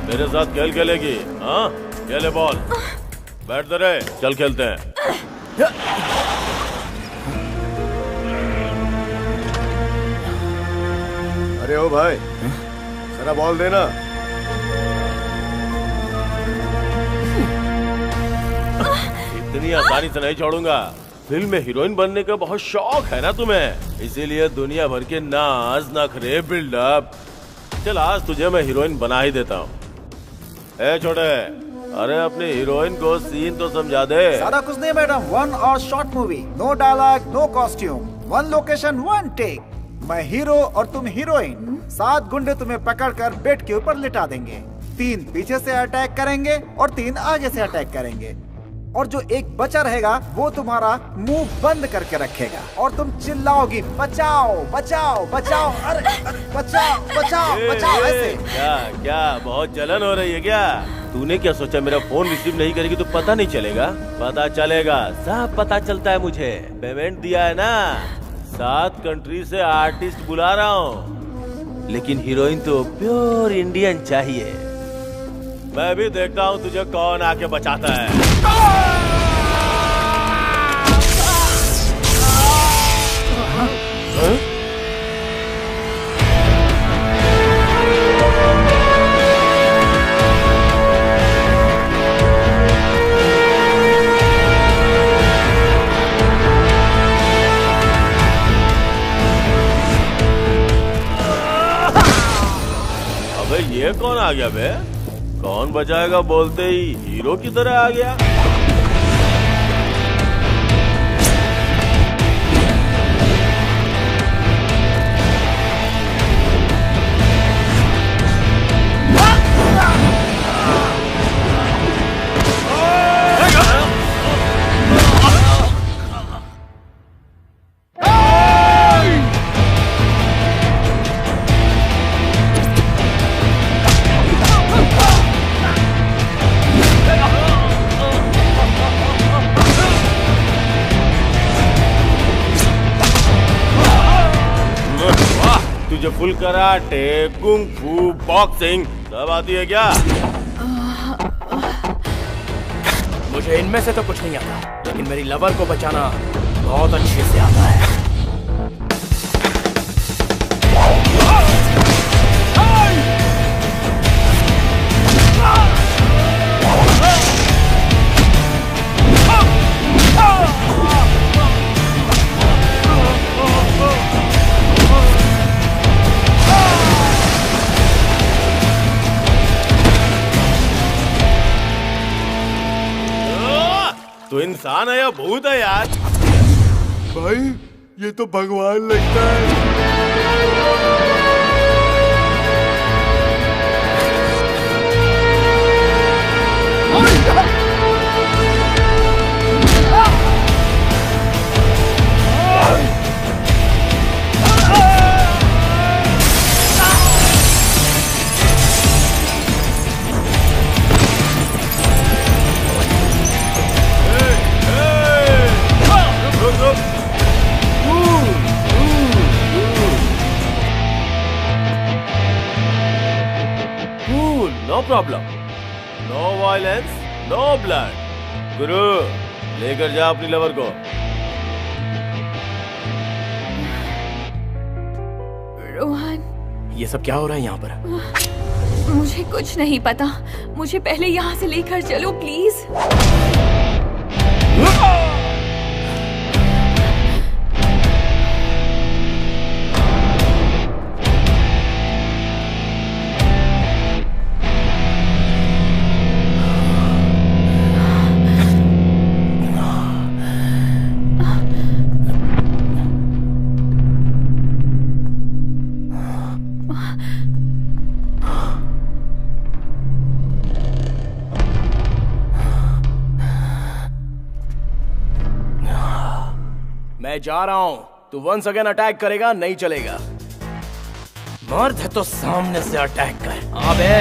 मेरे साथ खेल खेलेगी? हाँ, खेले बॉल। बैठ दे रे, चल खेलते हैं। अरे ओ भाई, जरा बॉल देना। इतनी आसानी से नहीं छोड़ूंगा। फिल्म में हीरोइन बनने का बहुत शौक है ना तुम्हें, इसीलिए दुनिया भर के नाज नखरे बिल्डअप। चल आज तुझे मैं हीरोइन बना ही देता हूँ। ए छोटे, अरे अपनी हीरोइन को सीन तो समझा दे। ज्यादा कुछ नहीं madam, 1 hour short movie, no dialogue, no costume, 1 location, 1 take. मैं हीरो और तुम हीरोइन। 7 गुंडे तुम्हें पकड़कर बेड के ऊपर लिटा देंगे। 3 पीछे से अटैक करेंगे और 3 आगे से अटैक करेंगे। और जो एक बचा रहेगा वो तुम्हारा मुंह बंद करके रखेगा और तुम चिल्लाओगी बचाओ बचाओ बचाओ, अरे बचाओ बचाओ बचाओ ऐसे। क्या क्या बहुत जलन हो रही है क्या? तूने क्या सोचा मेरा फोन रिसीव नहीं करेगी तो पता नहीं चलेगा? पता चलेगा, सब पता चलता है मुझे। पेमेंट दिया है ना, 7 कंट्री से आर्टिस्ट बुला रहा हूँ, लेकिन हीरोइन तो प्योर इंडियन चाहिए। मैं भी देखता हूँ तुझे कौन आके बचाता है। ये कौन आ गया बे? कौन बचाएगा बोलते ही हीरो की तरह आ गया। तुझे फुल कराटे, कुंग फू, बॉक्सिंग सब आती है क्या? मुझे इनमें से तो कुछ नहीं आता, लेकिन मेरी लवर को बचाना बहुत अच्छे से आता है। तो इंसान है या भूत है यार? भाई ये तो भगवान लगता है। No problem, no violence, no blood. गुरु लेकर जा अपनी लवर को। रोहन, ये सब क्या हो रहा है यहाँ पर? मुझे कुछ नहीं पता। मुझे पहले यहाँ से लेकर चलो प्लीज। मैं जा रहा हूं, तू वंस अगेन अटैक करेगा नहीं चलेगा। मर्द है तो सामने से अटैक कर। अबे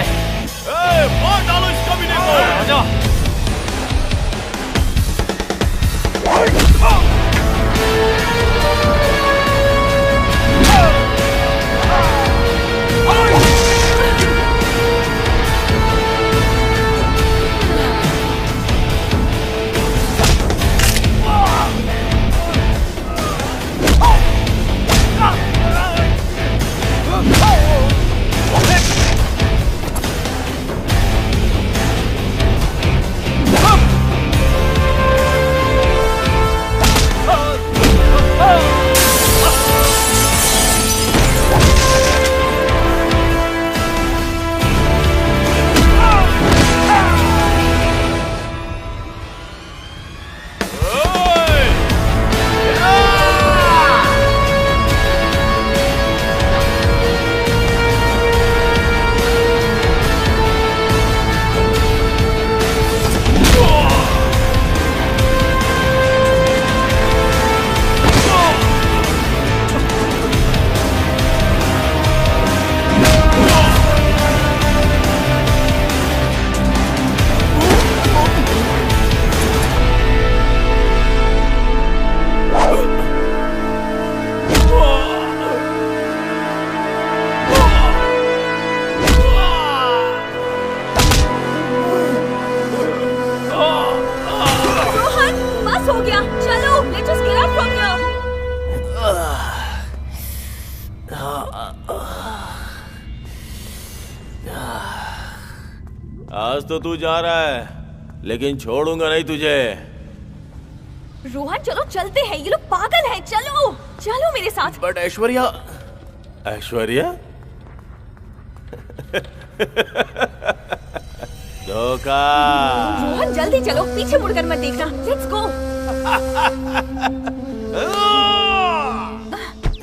मार डालो इस कमीने को। आजा। आज तो तू जा रहा है, लेकिन छोड़ूंगा नहीं तुझे। रोहन चलो चलते हैं, ये लोग पागल हैं। चलो चलो मेरे साथ। बट ऐश्वर्या। ऐश्वर्या धोखा। रोहन जल्दी चलो, पीछे मुड़कर मत देखना। Let's go.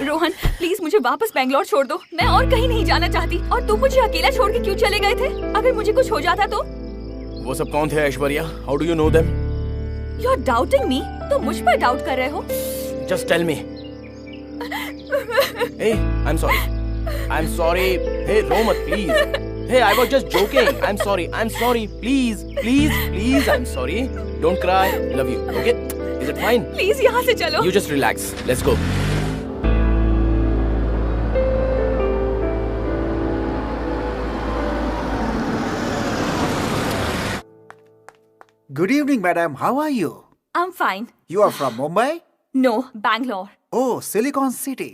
रोहन प्लीज मुझे वापस बैंगलोर छोड़ दो, मैं और कहीं नहीं जाना चाहती। और तुम मुझे अकेला छोड़ के क्यों चले गए थे? अगर मुझे कुछ हो जाता तो? वो सब कौन थे Aishwarya? How do you know them? You are doubting me? तुम मुझ पर डाउट कर रहे हो? Just tell me. Hey, I'm sorry. I'm sorry. Hey, रो मत please. Hey, I was just joking. I'm sorry. I'm sorry. Please, please, please. I'm sorry. Don't cry. Love you. Okay? Is it fine? Please यहाँ से चलो। You just relax. Let's go. Good evening, madam. How are you? I'm fine. You are from Mumbai? No, Bangalore. Oh, Silicon City.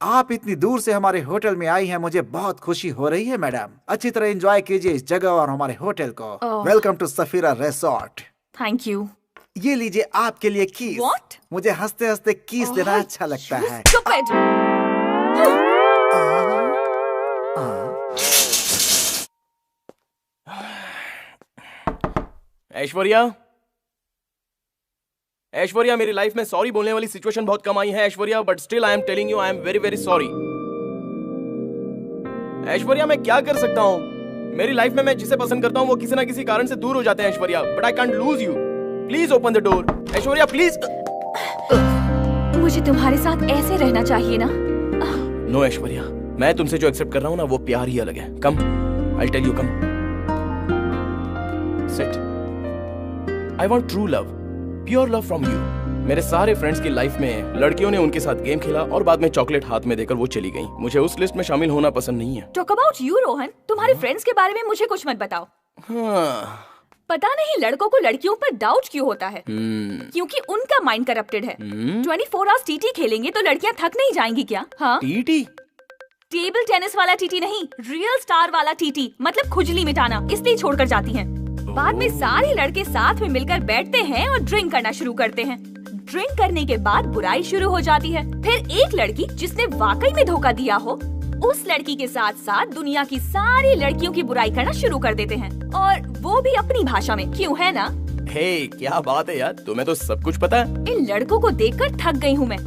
आप इतनी दूर से हमारे होटल में आई हैं, मुझे बहुत खुशी हो रही है मैडम। अच्छी तरह एंजॉय कीजिए इस जगह और हमारे होटल को। Welcome to Safira resort. Thank you. ये लीजिए आपके लिए कीस। What? मुझे हंसते हंसते कीस देना अच्छा लगता है। Stupid. ऐश्वर्या, ऐश्वर्या, मेरी लाइफ में सॉरी बोलने वाली सिचुएशन बहुत कम आई है Aishwarya, but still I am telling you I am very very sorry. Aishwarya, मैं क्या कर सकता हूँ? मेरी लाइफ में मैं जिसे पसंद करता हूँ वो किसी ना किसी कारण से दूर हो जाते हैं Aishwarya, but I can't lose you. Please open the door Aishwarya, please. मुझे तुम्हारे साथ ऐसे रहना चाहिए ना? नो ऐश्वर्या, मैं तुमसे जो एक्सेप्ट कर रहा हूँ ना वो प्यार ही अलग है। Come, I tell you, come sit. I want true love, pure love from you. मेरे सारे फ्रेंड्स की लाइफ में लड़कियों ने उनके साथ गेम खेला और बाद में चॉकलेट हाथ में देकर वो चली गईं। मुझे उस लिस्ट में शामिल होना पसंद नहीं है। टॉक अबाउट यू रोहन, तुम्हारे फ्रेंड्स के बारे में मुझे कुछ मत बताओ। हाँ। पता नहीं लड़कों को लड़कियों पर डाउट क्यों होता है? क्योंकि उनका माइंड करप्टेड है। 24 आवर्स टीटी खेलेंगे तो लड़कियां थक नहीं जाएंगी क्या? हाँ, टीटी? टेबल टेनिस वाला टीटी नहीं, रियल स्टार वाला टीटी, मतलब खुजली मिटाना, इसलिए छोड़कर जाती हैं। बाद में सारे लड़के साथ में मिलकर बैठते हैं और ड्रिंक करना शुरू करते हैं। ड्रिंक करने के बाद बुराई शुरू हो जाती है। फिर एक लड़की जिसने वाकई में धोखा दिया हो, उस लड़की के साथ साथ दुनिया की सारी लड़कियों की बुराई करना शुरू कर देते हैं, और वो भी अपनी भाषा में। क्यों, है ना? हे, क्या बात है यार, तुम्हें तो सब कुछ पता है। इन लड़कों को देखकर थक गई हूँ मैं।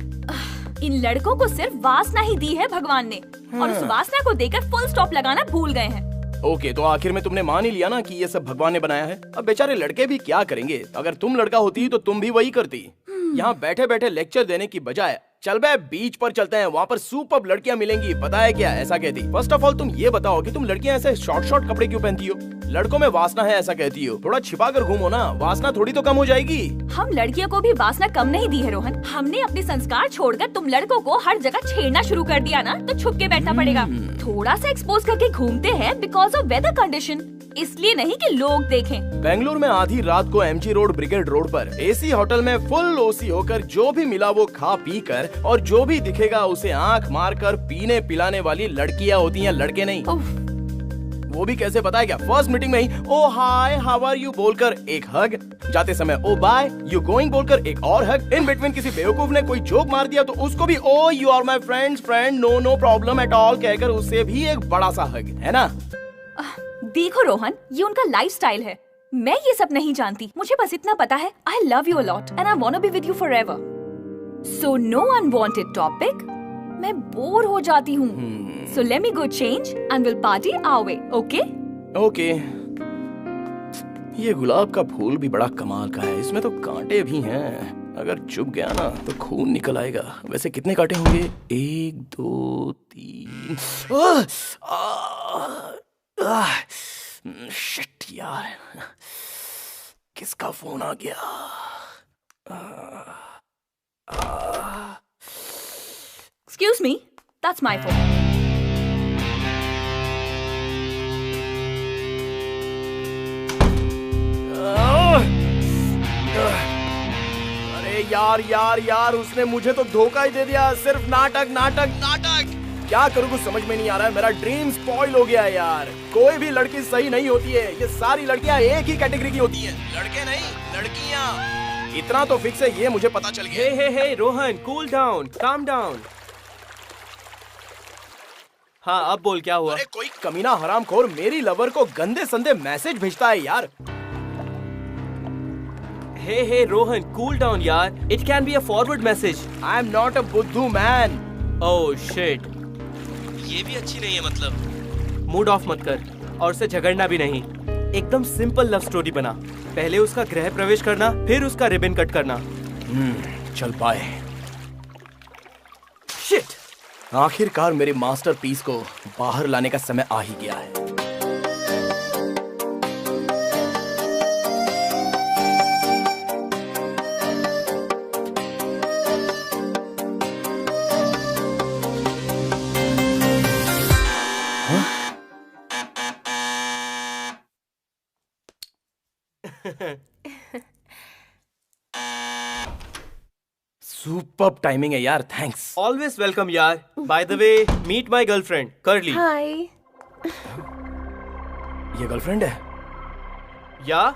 इन लड़कों को सिर्फ वासना ही दी है भगवान ने, और उस वासना को देकर फुल स्टॉप लगाना भूल गए हैं। ओके, तो आखिर में तुमने मान ही लिया ना कि ये सब भगवान ने बनाया है। अब बेचारे लड़के भी क्या करेंगे? अगर तुम लड़का होती तो तुम भी वही करती। यहाँ बैठे बैठे लेक्चर देने की बजाय चल बे बीच पर चलते हैं, वहाँ पर सुपर्ब लड़कियाँ मिलेंगी, पता है क्या? ऐसा कहती। फर्स्ट ऑफ ऑल तुम ये बताओ कि तुम लड़कियाँ ऐसे शॉर्ट शॉर्ट कपड़े क्यों पहनती हो? लड़कों में वासना है ऐसा कहती हो, थोड़ा छिपा कर घूमो ना, वासना थोड़ी तो कम हो जाएगी। हम लड़कियों को भी वासना कम नहीं दी है रोहन। हमने अपने संस्कार छोड़कर तुम लड़कों को हर जगह छेड़ना शुरू कर दिया ना, तो छुप के बैठना पड़ेगा। थोड़ा सा एक्सपोज करके घूमते हैं बिकॉज ऑफ वेदर कंडीशन, इसलिए नहीं कि लोग देखें। बेंगलुरु में आधी रात को एमजी रोड, ब्रिगेड रोड पर एसी होटल में फुल ओसी होकर जो भी मिला वो खा पी कर, और जो भी दिखेगा उसे आंख मार कर पीने पिलाने वाली लड़कियां होती हैं, लड़के नहीं। वो भी कैसे पता है क्या? फर्स्ट मीटिंग में ही ओ हाय हाउ आर यू बोलकर एक हग, जाते समय ओ बाय यू गोइंग बोलकर एक और हग, इन बिटवीन किसी बेवकूफ ने कोई जोक मार दिया तो उसको भी oh you are my friends friend no no problem at all कहकर उससे भी एक बड़ा सा हग, है ना? देखो रोहन, ये उनका लाइफस्टाइल है, मैं ये सब नहीं जानती। मुझे बस इतना पता है, I love you a lot and I want to be with you forever. So no unwanted topic. मैं बोर हो जाती हूँ, so let me go change and will party our way, okay? Okay. ये गुलाब का फूल भी बड़ा कमाल का है, इसमें तो कांटे भी हैं, अगर चुभ गया ना तो खून निकल आएगा। वैसे कितने कांटे होंगे? 1 2 3। शिट यार, किसका फोन आ गया? Excuse me, that's my phone. अरे यार यार यार, उसने मुझे तो धोखा ही दे दिया। सिर्फ नाटक नाटक नाटक। क्या करूं कुछ समझ में नहीं आ रहा है। मेरा ड्रीम स्पॉइल हो गया है यार। कोई भी लड़की सही नहीं होती है, ये सारी लड़कियां एक ही कैटेगरी की होती हैं, लड़के नहीं लड़कियां। इतना तो फिक्स है, ये मुझे पता चल गया। Hey Rohan, cool down, calm down. हाँ अब बोल क्या हुआ? अरे कोई कमीना हरामखोर मेरी लवर को गंदे संदे मैसेज भेजता है यार। हे रोहन, कूल डाउन यार। It can be a forward message. I am not a बुद्धू मैन। ओह शिट, ये भी अच्छी नहीं है। मतलब मूड ऑफ मत कर और उससे झगड़ना भी नहीं। एकदम सिंपल लव स्टोरी बना। पहले उसका गृह प्रवेश करना, फिर उसका रिबन कट करना। चल पाए। शिट, आखिरकार मेरे मास्टरपीस को बाहर लाने का समय आ ही गया है। सुपर्ब टाइमिंग है यार, थैंक्स। ऑलवेज वेलकम यार। By the way, meet my girlfriend Curly. Hi. ये गर्लफ्रेंड है? या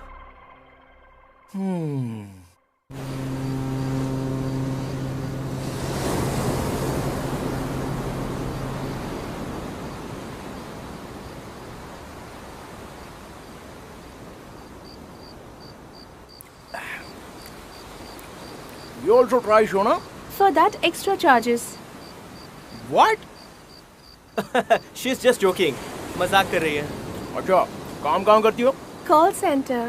You also try, Shona? For that extra charges. What? She is just joking. मजाक कर रही है। अच्छा, काम करती हो? Call center.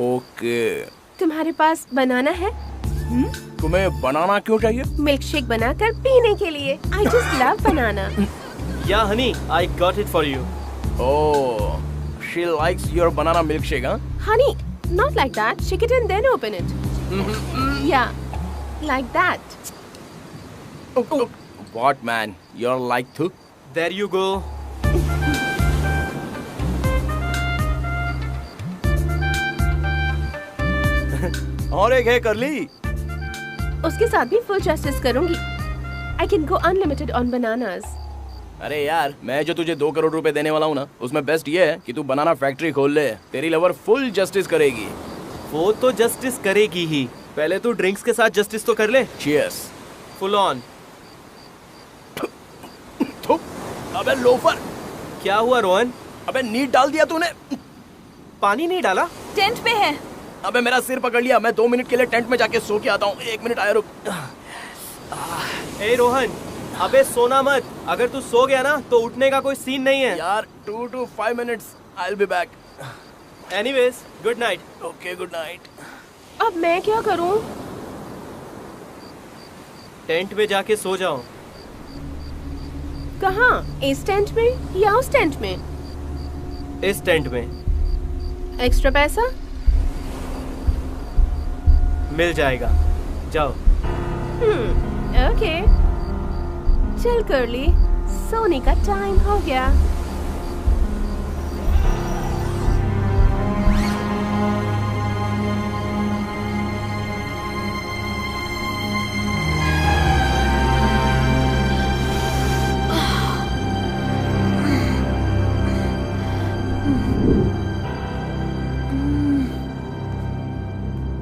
ओके। तुम्हारे पास बनाना है? तुम्हें बनाना क्यों चाहिए? मिल्क शेक बनाकर पीने के लिए। I just love banana. या Honey, I got it for you. Oh, she likes your banana milkshake, huh? Honey, not like that. Shake it and then open it. Yeah, like that. What man? You're like to? There you go. और एक है करली। उसके साथ भी full justice करूंगी. I can go unlimited on bananas. अरे यार, मैं जो तुझे 2 करोड़ रुपए देने वाला हूँ ना, उसमें बेस्ट ये है कि तू बनाना फैक्ट्री खोल ले। तेरी लवर फुल जस्टिस करेगी। वो तो जस्टिस करेगी ही। पहले तू ड्रिंक्स के साथ जस्टिस तो कर ले। Cheers. Full on. अबे लोफर। क्या हुआ रोहन? अबे नीट डाल दिया तूने। पानी नहीं डाला? टेंट पे है। अबे मेरा सिर पकड़ लिया। मैं 2 मिनट के लिए टेंट में जाके सो के आता हूँ। 1 मिनट आया, रुक। ए रोहन, अबे सोना मत। अगर तू सो गया ना तो उठने का कोई सीन नहीं है। यार 2 to 5 minutes. I'll be back. Anyways, good night. Okay, good night. अब मैं क्या करूं? टेंट में जाके सो जाओ। कहाँ? इस टेंट में या उस टेंट में? इस टेंट में। एक्स्ट्रा पैसा? मिल जाएगा, जाओ। ओके। चल कर्ली, सोने का टाइम हो गया।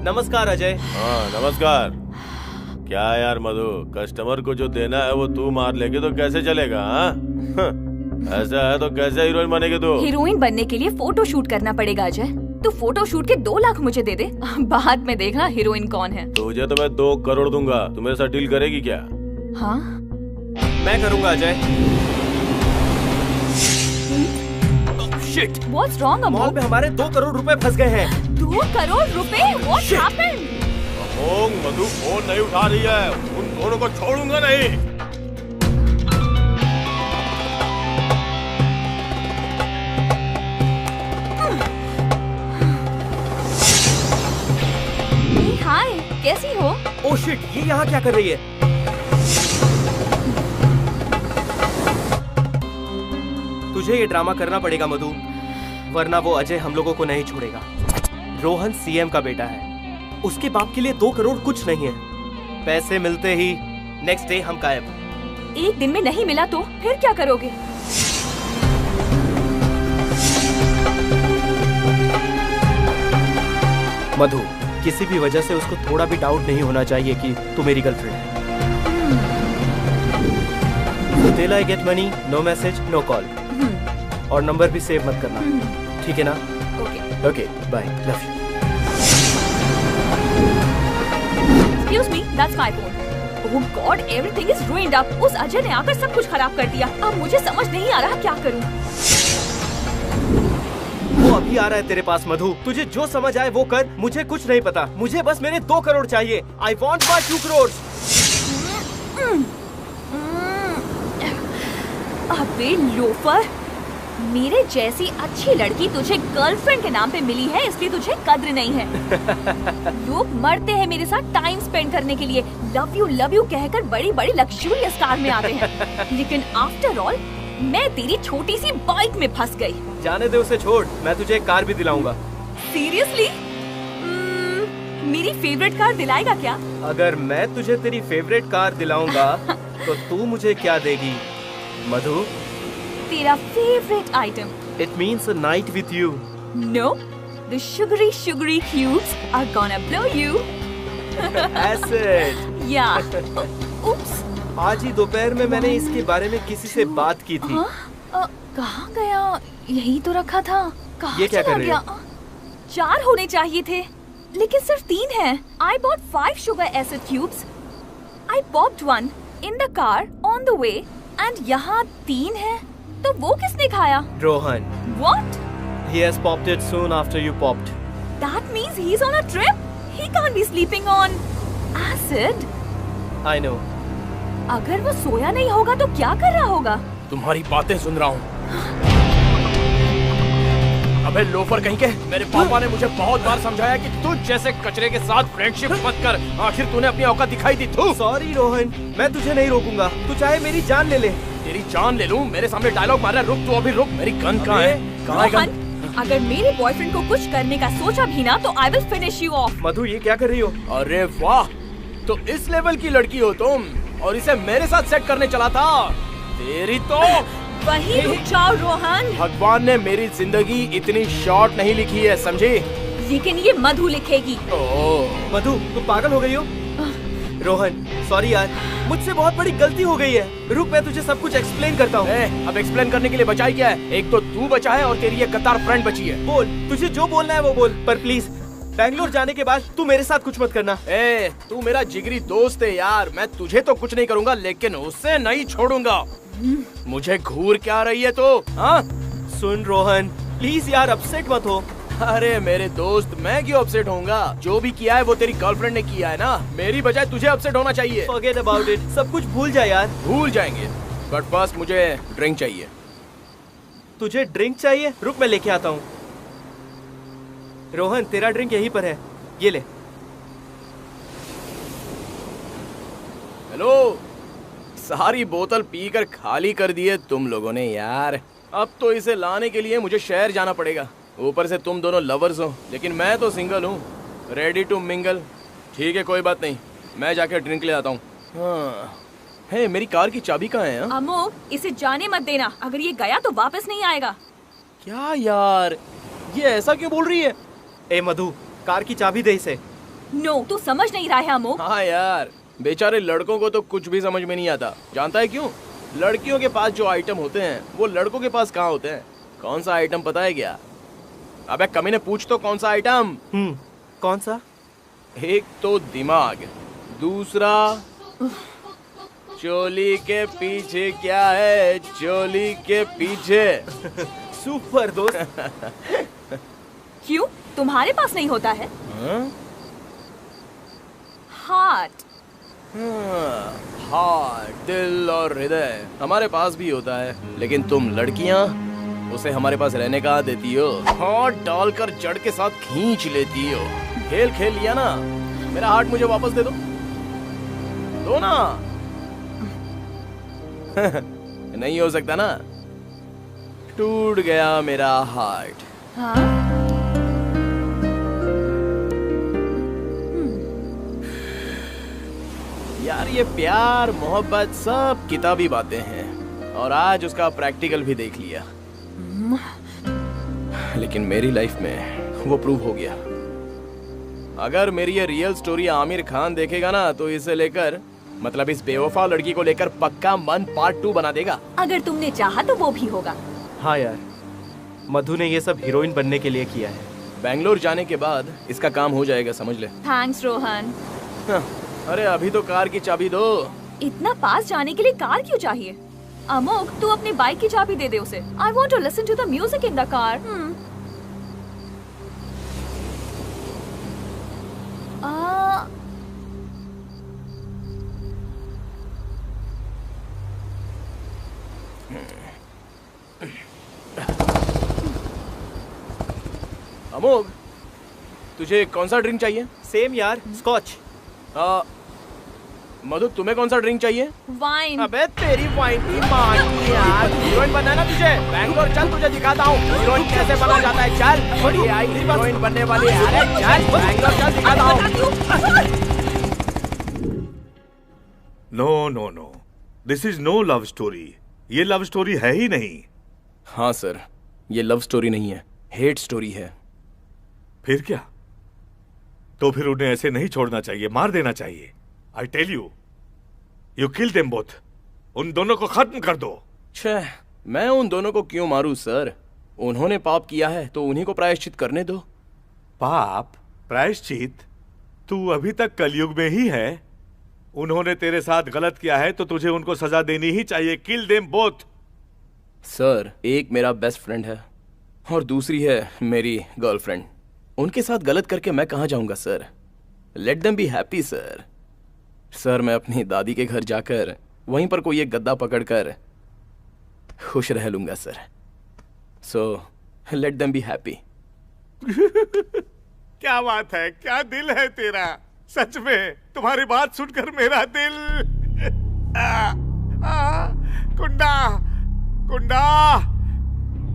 नमस्कार अजय। हाँ नमस्कार। क्या यार मधु, कस्टमर को जो देना है वो तू मार लेगी तो कैसे चलेगा? हाँ? ऐसा है तो कैसे हीरोइन बनेगी तू? हीरोइन बनने के लिए फोटो शूट करना पड़ेगा अजय। तू फोटो शूट के 2 लाख मुझे दे दे, बाद में देखना हीरोइन कौन है। तुझे तो मैं 2 करोड़ दूंगा। तू मेरे साथ डील करेगी क्या? हाँ मैं करूंगा अजय। शिट, What's wrong अमोघ? मॉल में हमारे 2 करोड़ रुपए फंस गए हैं। 2 करोड़ रुपए? What happened? Amogh, Madhu phone नहीं उठा रही है। उन दोनों को छोड़ूंगा नहीं। हाय, कैसी हो? ओह शिट, ये यहाँ क्या कर रही है? तुझे ये ड्रामा करना पड़ेगा मधु, वरना वो अजय हम लोगों को नहीं छोड़ेगा। रोहन सीएम का बेटा है, उसके बाप के लिए 2 करोड़ कुछ नहीं है। पैसे मिलते ही नेक्स्ट डे हम गायब। एक दिन में नहीं मिला तो फिर क्या करोगे? मधु, किसी भी वजह से उसको थोड़ा भी डाउट नहीं होना चाहिए कि तू मेरी गर्लफ्रेंड है। Till I get money, no message, no call. और नंबर भी सेव मत करना, ठीक है ना? Okay okay, bye, love you. Excuse me, that's my phone. Oh God, everything is ruined up. उस अजय ने आकर सब कुछ खराब कर दिया। अब मुझे समझ नहीं आ रहा क्या करूं। वो अभी आ रहा है तेरे पास मधु। तुझे जो समझ आए वो कर, मुझे कुछ नहीं पता। मुझे बस मेरे 2 करोड़ चाहिए। I want my 2 crores. अबे लोफर, मेरे जैसी अच्छी लड़की तुझे गर्लफ्रेंड के नाम पे मिली है, इसलिए तुझे कद्र नहीं है। लोग मरते हैं मेरे साथ टाइम स्पेंड करने के लिए, लव यू कहकर बड़ी बड़ी लग्जूरियस कार में आते हैं, लेकिन आफ्टर ऑल मैं तेरी छोटी सी बाइक में फंस गई। जाने दे उसे, छोड़, मैं तुझे एक कार भी दिलाऊंगा। सीरियसली? मेरी फेवरेट कार दिलाएगा क्या? अगर मैं तुझे तेरी फेवरेट कार दिलाऊंगा तो तू मुझे क्या देगी मधु? तेरा favourite item. It means a night with you. No, the sugary cubes are gonna blow you. Acid. Yeah. Oops. आज ही दोपहर में मैंने इसके बारे में किसी से बात की थी। कहाँ गया? यही तो रखा था। कहाँ ये क्या चला कर रहे गया? हो? 4 होने चाहिए थे, लेकिन सिर्फ 3 हैं। I bought 5 sugar acid cubes. I popped one in the car on the way, and यहाँ 3 हैं। तो वो किसने खाया? Rohan. What? He has popped it soon after you popped. That means he's on a trip. He can't be sleeping on acid. I know. अगर वो सोया नहीं होगा तो क्या कर रहा होगा? तुम्हारी बातें सुन रहा हूँ। अबे लोफर कहीं के, मेरे पापा ने मुझे बहुत बार समझाया कि तू जैसे कचरे के साथ फ्रेंडशिप मत कर। आखिर तूने अपनी औकात दिखाई दी। तू सॉरी रोहन, मैं तुझे नहीं रोकूंगा। तू चाहे मेरी जान ले ले। तेरी जान ले लूं? मेरे सामने डायलॉग मार रहा है। रुक, तू अभी रुक। मेरी गन कहाँ है? कहाँ है गन? अगर मेरे बॉयफ्रेंड को कुछ करने का सोचा भी ना तो I will finish you off. Madhu, ये क्या कर रही हो? अरे वाह, तो इस लेवल की लड़की हो तुम, और इसे मेरे साथ सेट करने चला था। तेरी तो वही रुक जाओ रोहन। भगवान ने मेरी जिंदगी इतनी शॉर्ट नहीं लिखी है, समझी? लेकिन ये मधु लिखेगी। मधु, तुम पागल हो गई हो? रोहन, सॉरी यार, मुझसे बहुत बड़ी गलती हो गई है। रुक, मैं तुझे सब कुछ एक्सप्लेन करता हूँ। अब एक्सप्लेन करने के लिए बचा ही क्या है? एक तो तू बचा है और तेरी ये कतार फ्रेंड बची है। बोल, तुझे जो बोलना है वो बोल, पर प्लीज बैंगलोर जाने के बाद तू मेरे साथ कुछ मत करना। तू मेरा जिगरी दोस्त है यार, मैं तुझे तो कुछ नहीं करूँगा, लेकिन उससे नहीं छोड़ूंगा। मुझे घूर क्या रही है तो? हाँ? सुन रोहन, प्लीज यार अपसेट मत हो। अरे मेरे दोस्त, मैं क्यों अपसेट होऊंगा? जो भी किया है वो तेरी गर्लफ्रेंड ने किया है ना, मेरी बजाय तुझे अपसेट होना चाहिए। Forget about it, सब कुछ भूल जा यार। भूल जाएंगे, बट फर्स्ट मुझे ड्रिंक चाहिए। तुझे ड्रिंक चाहिए? रुक, मैं लेके आता हूँ। रोहन, तेरा ड्रिंक यहीं पर है, ये ले। हेलो, सारी बोतल पीकर खाली कर दी है तुम लोगों ने यार। अब तो इसे लाने के लिए मुझे शहर जाना पड़ेगा। ऊपर से तुम दोनों लवर्स हो, लेकिन मैं तो सिंगल हूँ, रेडी टू मिंगल। ठीक है, कोई बात नहीं, मैं जाके ड्रिंक ले आता हूँ। हाँ, है मेरी कार की चाबी कहाँ है? अमोक, इसे जाने मत देना, अगर ये गया तो वापस नहीं आएगा। क्या यार, ये ऐसा क्यों बोल रही है? ए मधु, कार की चाबी दे इसे। नो, तू समझ नहीं रहा है अमोक। हाँ यार, बेचारे लड़कों को तो कुछ भी समझ में नहीं आता। जानता है क्यों? लड़कियों के पास जो आइटम होते हैं वो लड़कों के पास कहाँ होते हैं? कौन सा आइटम पता है क्या? अबे कमीने, पूछ तो कौन सा आइटम? कौन सा? एक तो दिमाग, दूसरा चोली के पीछे क्या है? चोली के पीछे सुपर दोस्त। क्यों, तुम्हारे पास नहीं होता है? हार्ट। हार्ट, दिल और हृदय हमारे पास भी होता है, लेकिन तुम लड़कियां उसे हमारे पास रहने का देती हो, हाथ डालकर जड़ के साथ खींच लेती हो। खेल खेल लिया ना, मेरा हार्ट मुझे वापस दे दो ना। नहीं हो सकता ना, टूट गया मेरा हार्ट। हाँ? यार ये प्यार मोहब्बत सब किताबी बातें हैं, और आज उसका प्रैक्टिकल भी देख लिया, लेकिन मेरी लाइफ में वो प्रूव हो गया। अगर मेरी ये रियल स्टोरी आमिर खान देखेगा ना तो इसे लेकर मतलब इस बेवफा लड़की को लेकर पक्का मन पार्ट 2 बना देगा। अगर तुमने चाहा तो वो भी होगा। हाँ यार, मधु ने ये सब हीरोइन बनने के लिए किया है। बैंगलोर जाने के बाद इसका काम हो जाएगा, समझ ले। थैंक्स रोहन। हाँ, अरे अभी तो कार की चाबी दो। इतना पास जाने के लिए कार क्यों चाहिए? अमोक, तू अपनी बाइक की चाबी दे दे उसे। I want to listen to the music in the car. Amok, तुझे कौन सा ड्रिंक चाहिए? सेम यार, स्कॉच। मधु, तुम्हें कौन सा ड्रिंक चाहिए? वाइन। अबे तेरी वाइन की माँ की यार। हीरोइन बनना है ना तुझे? बैंगलोर चल, तुझे दिखाता हूँ हीरोइन कैसे बना जाता है। चल, बड़ी आई हीरोइन बनने वाली है। अरे चल, बैंगलोर चल, दिखाता हूँ। No no no, this is no love story. ये लव स्टोरी है ही नहीं। हाँ सर, ये लव स्टोरी नहीं है, हेट स्टोरी है। फिर क्या? तो फिर उन्हें ऐसे नहीं छोड़ना चाहिए, मार देना चाहिए। I tell you, you kill them both. उन दोनों को खत्म कर दो। छह, मैं उन दोनों को क्यों मारूं सर? उन्होंने पाप किया है तो उन्हीं को प्रायश्चित करने दो। पाप? प्रायश्चित? तू अभी तक कलयुग में ही है। उन्होंने तेरे साथ गलत किया है तो तुझे उनको सजा देनी ही चाहिए। Kill them both. सर, एक मेरा बेस्ट फ्रेंड है और दूसरी है मेरी गर्लफ्रेंड। उनके साथ गलत करके मैं कहाँ जाऊंगा sir? Let them be happy sir. Sir, मैं अपनी दादी के घर जाकर वहीं पर कोई एक गद्दा पकड़कर खुश रह लूंगा sir. So let them be happy. क्या बात है, क्या दिल है तेरा। सच में तुम्हारी बात सुनकर मेरा दिल कुंडा कुंडा,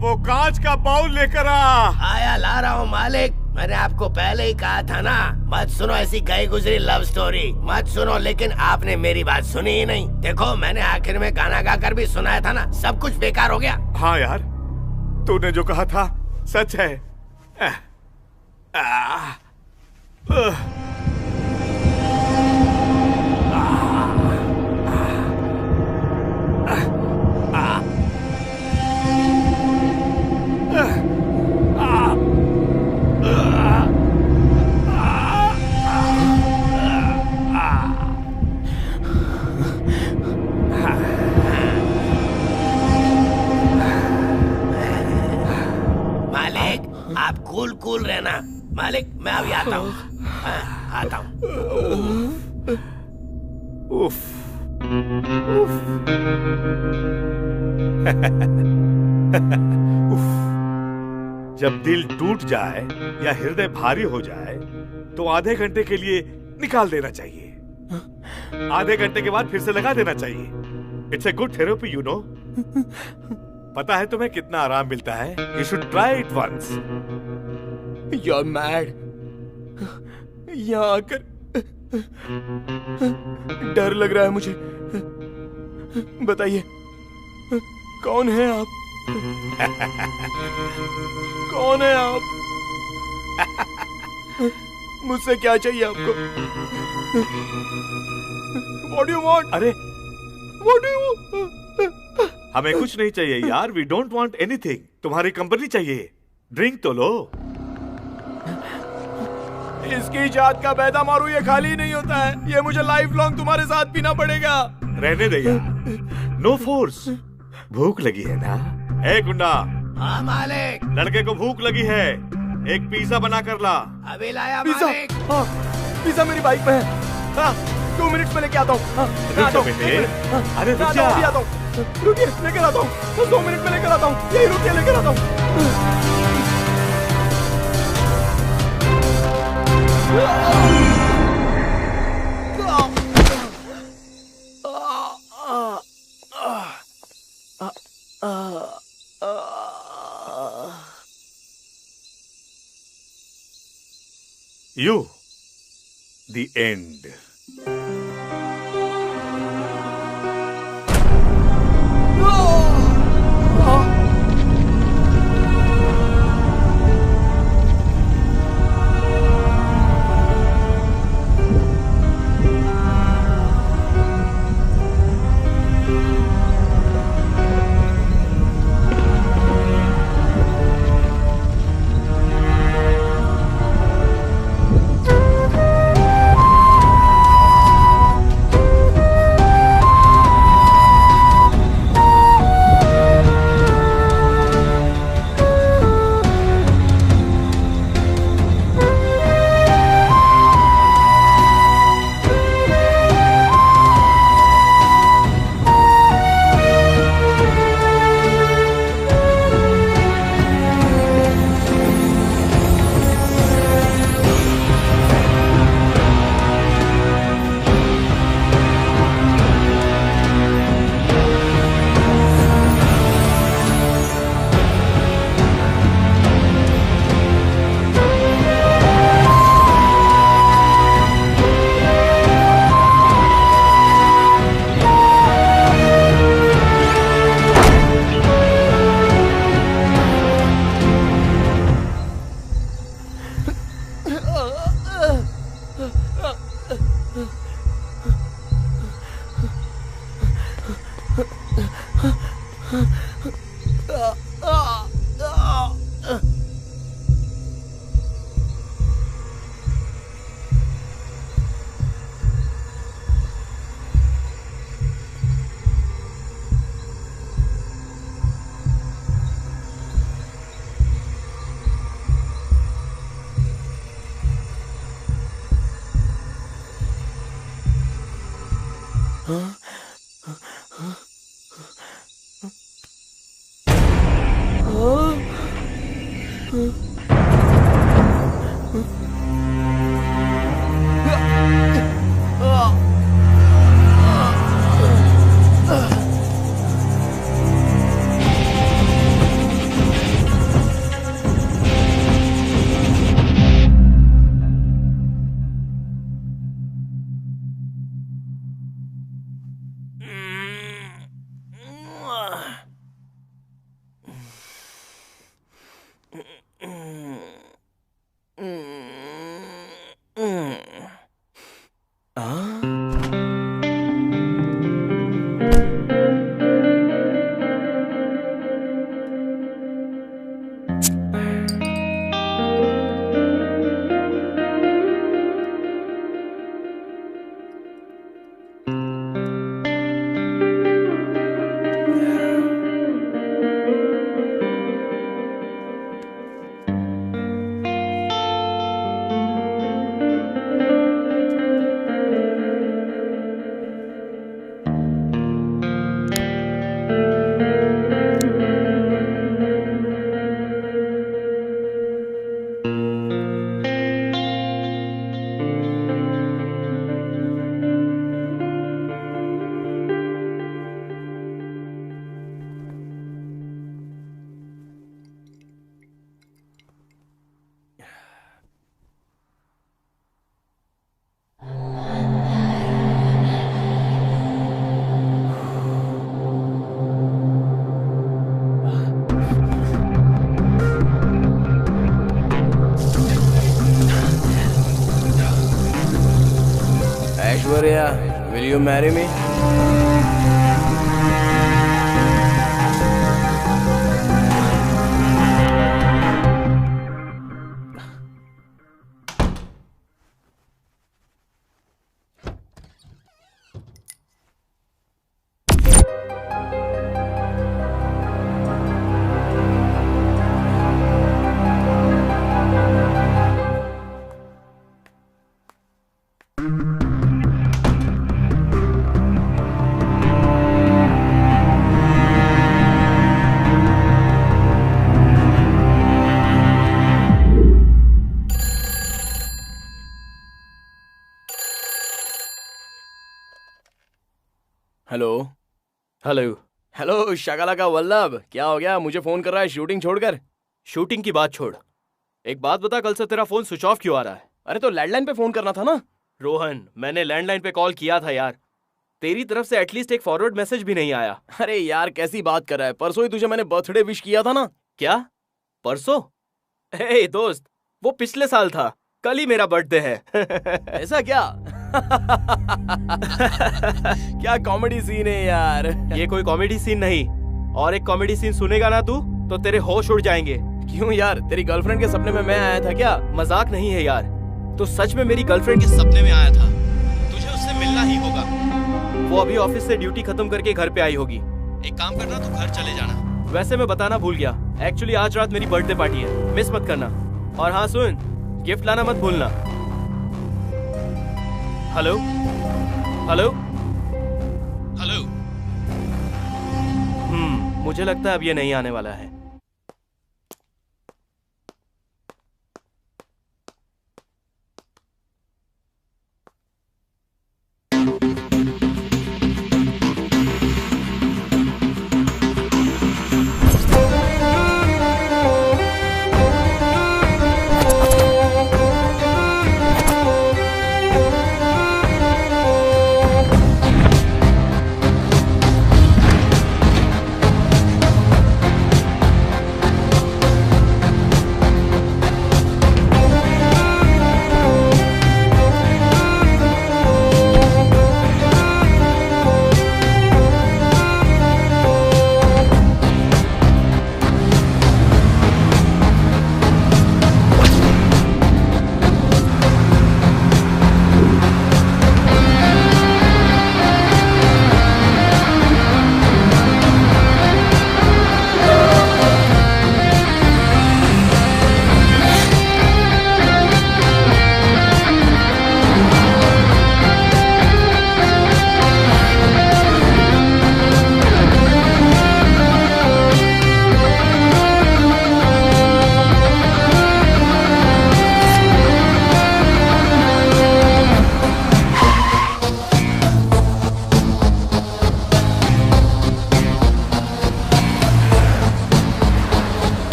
वो कांच का बाउल लेकर आया ला रहा हूँ मालिक। मैंने आपको पहले ही कहा था ना, मत सुनो ऐसी गई गुजरी लव स्टोरी, मत सुनो। लेकिन आपने मेरी बात सुनी ही नहीं। देखो, मैंने आखिर में गाना गाकर भी सुनाया था ना, सब कुछ बेकार हो गया। हाँ यार, तूने जो कहा था सच है। आप कूल कूल रहना मालिक। मैं अभी आता हूँ, आता हूँ। उफ। उफ। जब दिल टूट जाए या हृदय भारी हो जाए तो आधे घंटे के लिए निकाल देना चाहिए। आधे घंटे के बाद फिर से लगा देना चाहिए। It's a good therapy, you know. पता है तुम्हें कितना आराम मिलता है? You should try it once. You're mad. यहाँ आकर डर लग रहा है मुझे। बताइए, कौन है आप? कौन है आप? मुझसे क्या चाहिए आपको? What do you want? अरे, What do you? हमें कुछ नहीं चाहिए यार। We don't want anything. तुम्हारी कंपनी चाहिए। ड्रिंक तो लो। इसकी जात का पैदा मारू, ये खाली नहीं होता है। ये मुझे लाइफ लॉन्ग तुम्हारे साथ पीना पड़ेगा। रहने दे यार, नो फोर्स। भूख लगी है ना? ए गुंडा। हाँ मालिक। लड़के को भूख लगी है, एक पिज्जा बना कर ला। अभी लाया पिज्जा? मालिक। हाँ, पिज्जा मेरी बाइक पे है। हाँ, 2 मिनट में लेके आता हूँ। रुक जा बेटे। अरे रुक जा। रुकिए, लेकर आता हूँ। 2 मिनट में लेकर आता हूँ। यही रुकिए, लेकर आता हूँ। You, the end. Aishwarya, will you marry me? Hello hello hello शगला का वल्लभ, क्या हो गया? मुझे फोन कर रहा है शूटिंग छोड़कर। शूटिंग की बात छोड़, एक बात बता, कल से तेरा फोन स्विच ऑफ क्यों आ रहा है? अरे तो लैंडलाइन पे फोन करना था ना। रोहन, मैंने लैंडलाइन पे कॉल किया था यार, तेरी तरफ से एटलीस्ट एक फॉरवर्ड मैसेज भी नहीं आया। अरे यार कैसी बात कर रहा है, परसों ही तुझे मैंने बर्थडे विश किया था ना। क्या परसों? हे दोस्त, वो पिछले साल था, कल ही मेरा बर्थडे है। ऐसा क्या? क्या कॉमेडी सीन है यार। ये कोई कॉमेडी सीन नहीं, और एक कॉमेडी सीन सुनेगा ना तू तो तेरे होश उड़ जाएंगे। क्यों यार, तेरी गर्लफ्रेंड के सपने में मैं आया था क्या? मजाक नहीं है यार, तो सच में मेरी गर्लफ्रेंड के सपने में आया था। तुझे उससे मिलना ही होगा। वो अभी ऑफिस से ड्यूटी खत्म करके घर पे आई होगी। एक काम करना, तू घर चले जाना। वैसे मैं बताना भूल गया, एक्चुअली आज रात मेरी बर्थडे पार्टी है, मिस मत करना। और हाँ सुन, गिफ्ट लाना मत भूलना। Hello hello hello. मुझे लगता है अब ये नहीं आने वाला है।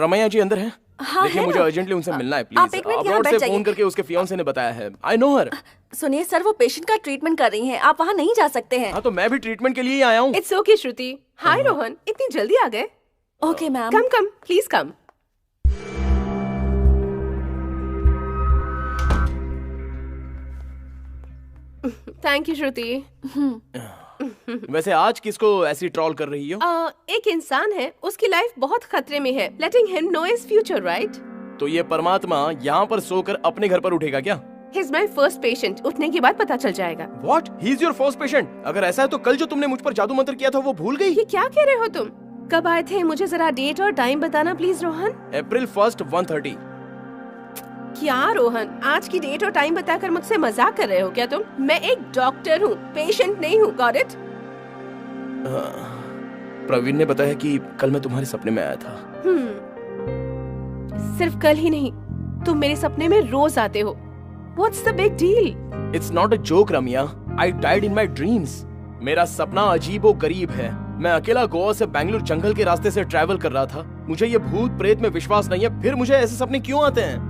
रमैया जी अंदर हैं? हाँ, देखिए है मुझे ना? अर्जेंटली उनसे मिलना है आप प्लीज। एक मिनट यहाँ बैठ से जाइए। फोन करके उसके फियांसे ने बताया है। आई नो हर। सुनिए सर, वो पेशेंट का ट्रीटमेंट कर रही हैं, आप वहाँ नहीं जा सकते हैं। हाँ तो मैं भी ट्रीटमेंट के लिए ही आया हूँ। It's okay Shruti. Hi Rohan, इतनी जल्दी आ गए? Okay ma'am. Come come please come. Thank you Shruti. वैसे आज किसको ऐसी ट्रॉल कर रही हो? एक इंसान है, उसकी लाइफ बहुत खतरे में है। लेटिंग him know his future, right? तो ये परमात्मा यहाँ पर सोकर अपने घर पर उठेगा क्या? He is my first patient. उठने के बाद पता चल जाएगा। What? He is your first patient? अगर ऐसा है तो कल जो तुमने मुझ पर जादू मंत्र किया था वो भूल गई? ये क्या कह रहे हो तुम? कब आए थे? मुझे जरा डेट और टाइम बताना प्लीज रोहन। April 1st 1:30। क्या रोहन, आज की डेट और टाइम बताकर मुझसे मजाक कर रहे हो क्या तुम? मैं एक डॉक्टर हूँ, पेशेंट नहीं हूँ। Got it? प्रवीण ने बताया कि कल मैं तुम्हारे सपने में आया था। सिर्फ कल ही नहीं, तुम मेरे सपने में रोज आते हो। What's the big deal? It's not a joke, Ramiya. I died in my dreams. मेरा सपना अजीबो गरीब है। मैं अकेला गोवा से बेंगलुरु जंगल के रास्ते से ट्रैवल कर रहा था। मुझे ये भूत प्रेत में विश्वास नहीं है, फिर मुझे ऐसे सपने क्यों आते हैं?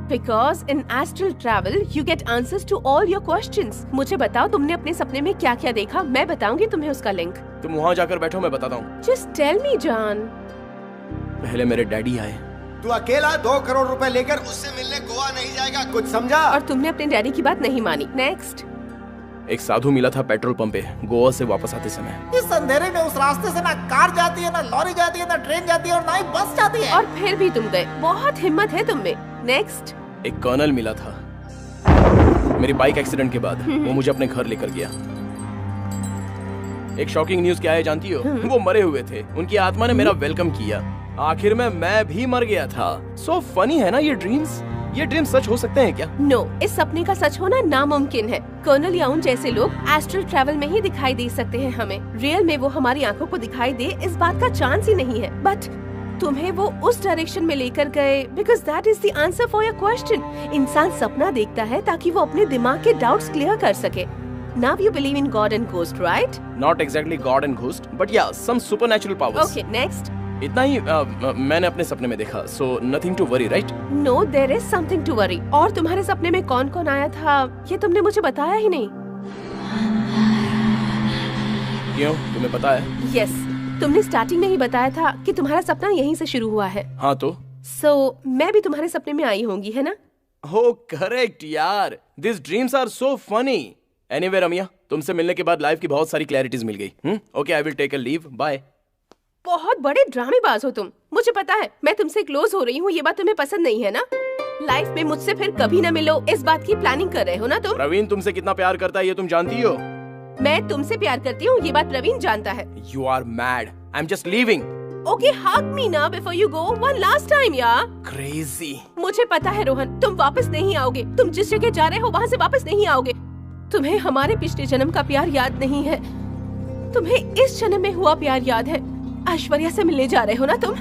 Because in astral travel you get answers to all your questions. मुझे बताओ तुमने अपने सपने में क्या क्या देखा? मैं बताऊंगी तुम्हें उसका लिंक। तुम वहाँ जाकर बैठो, मैं बताता हूँ। Just tell me, जान। पहले मेरे डैडी आए। तू अकेला 2 करोड़ रुपए लेकर उससे मिलने गोवा नहीं जाएगा, कुछ समझा? और तुमने अपने डैडी की बात नहीं मानी। नेक्स्ट। एक साधु मिला था पेट्रोल पंप पे गोवा से वापस आते समय। इस अंधेरे में उस रास्ते से ना कार जाती है, ना लॉरी जाती है, ना ट्रेन जाती है और ना ही बस जाती है। और फिर भी तुम गए। बहुत हिम्मत है तुम में। नेक्स्ट। एक कर्नल मिला था। मेरी बाइक एक्सीडेंट के बाद वो मुझे अपने घर लेकर गया। एक शॉकिंग न्यूज क्या है जानती हो? वो मरे हुए थे। उनकी आत्मा ने मेरा वेलकम किया। आखिर में मैं भी मर गया था। सो फनी है ना ये ड्रीम्स? ये ड्रीम्स सच हो सकते हैं क्या? नो, इस सपने का सच होना नामुमकिन है। कर्नल या उन जैसे लोग एस्ट्रल ट्रैवल में ही दिखाई दे सकते हैं हमें। रियल में वो हमारी आंखों को दिखाई दे, इस बात का चांस ही नहीं है। बट तुम्हें वो उस डायरेक्शन में लेकर गए because that is the answer for your question. इंसान सपना देखता है ताकि वो अपने दिमाग के डाउट्स क्लियर कर सके। Now you believe in God and ghost, right? Not exactly God and ghost, but yeah, some supernatural powers. Okay, next. इतना ही मैंने अपने सपने में देखा, so nothing to worry, right? No, there is something to worry. और तुम्हारे सपने में कौन कौन आया था ये तुमने मुझे बताया ही नहीं। क्यों? तुम्हें पता है? Yes, तुमने स्टार्टिंग में ही बताया था कि तुम्हारा सपना यहीं से शुरू हुआ है। हाँ तो? So मैं भी तुम्हारे सपने में आई होंगी, है ना? Oh, correct यार। These dreams are so funny. Anyway, Ramiya, तुमसे मिलने के बाद लाइफ की बहुत सारी क्लैरिटीज मिल गई। Okay, I will take a leave. Bye. बहुत बड़े ड्रामेबाज हो तुम। मुझे पता है मैं तुमसे क्लोज हो रही हूँ, ये बात तुम्हें पसंद नहीं है ना? लाइफ में मुझसे फिर कभी न मिलो, इस बात की प्लानिंग कर रहे हो ना तुम? प्रवीण तुमसे कितना प्यार करता है ये तुम जानती हो? मैं तुमसे प्यार करती हूँ, ये बात प्रवीण जानता है। You are mad. I'm just leaving. Okay, hug me now before you go. One last time, यार। Crazy. मुझे पता है रोहन, तुम वापस नहीं आओगे। तुम जिस जगह जा रहे हो वहाँ से वापस नहीं आओगे। तुम्हें हमारे पिछले जन्म का प्यार याद नहीं है, तुम्हें इस जन्म में हुआ प्यार याद है। ऐश्वर्या से मिलने जा रहे हो ना तुम?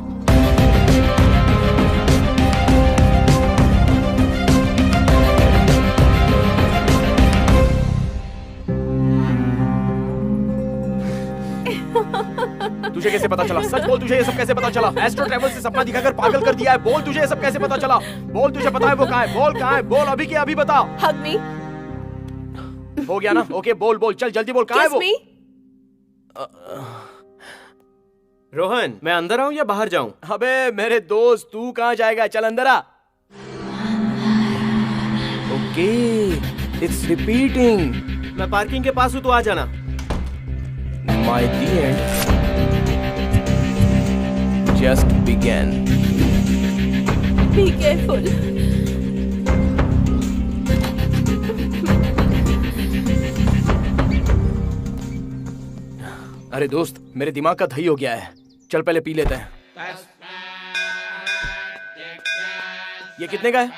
तुझे कैसे पता चला? सच बोल, तुझे ये सब कैसे पता चला? एस्ट्रो ट्रैवल से सपना दिखाकर पागल कर दिया है। बोल, तुझे ये सब कैसे पता चला? बोल, तुझे पता है वो कहाँ है? बोल कहाँ है? बोल अभी के अभी बता। हग मी। हो गया ना? ओके, बोल बोल, चल जल्दी बोल, कहाँ है वो? रोहन, मैं अंदर आऊं या बाहर जाऊं? अबे मेरे दोस्त, तू कहाँ जाएगा? चल अंदर आ। Okay, it's repeating. मैं पार्किंग के पास हूँ, तो आ जाना। My the end just began. Be careful. अरे दोस्त, मेरे दिमाग का दही हो गया है। चल पहले पी लेते हैं। ये कितने का है?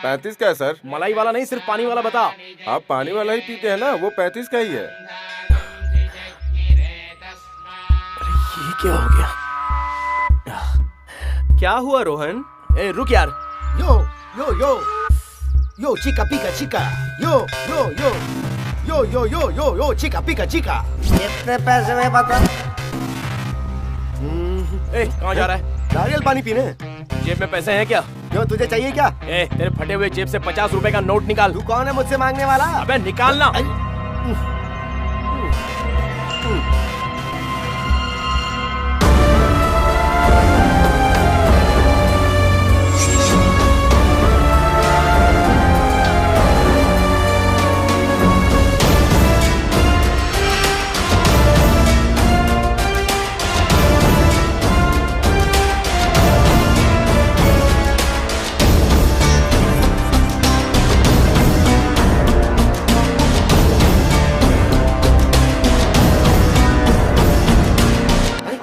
35 का है सर। मलाई वाला नहीं, सिर्फ पानी वाला बता। आप पानी वाला ही पीते हैं ना, वो 35 का ही है। ये क्या हो गया? क्या हुआ रोहन? ए रुक यार। यो यो यो यो चिका पिका चिका यो यो यो यो यो यो यो यो चिका पिका चिका। कितने पैसे में बता? ए कहाँ जा रहा है? नारियल पानी पीने? जेब में पैसे हैं क्या? क्यों, तुझे चाहिए क्या? तेरे फटे हुए जेब से 50 रुपए का नोट निकाल। तू कौन है मुझसे मांगने वाला? अबे निकालना।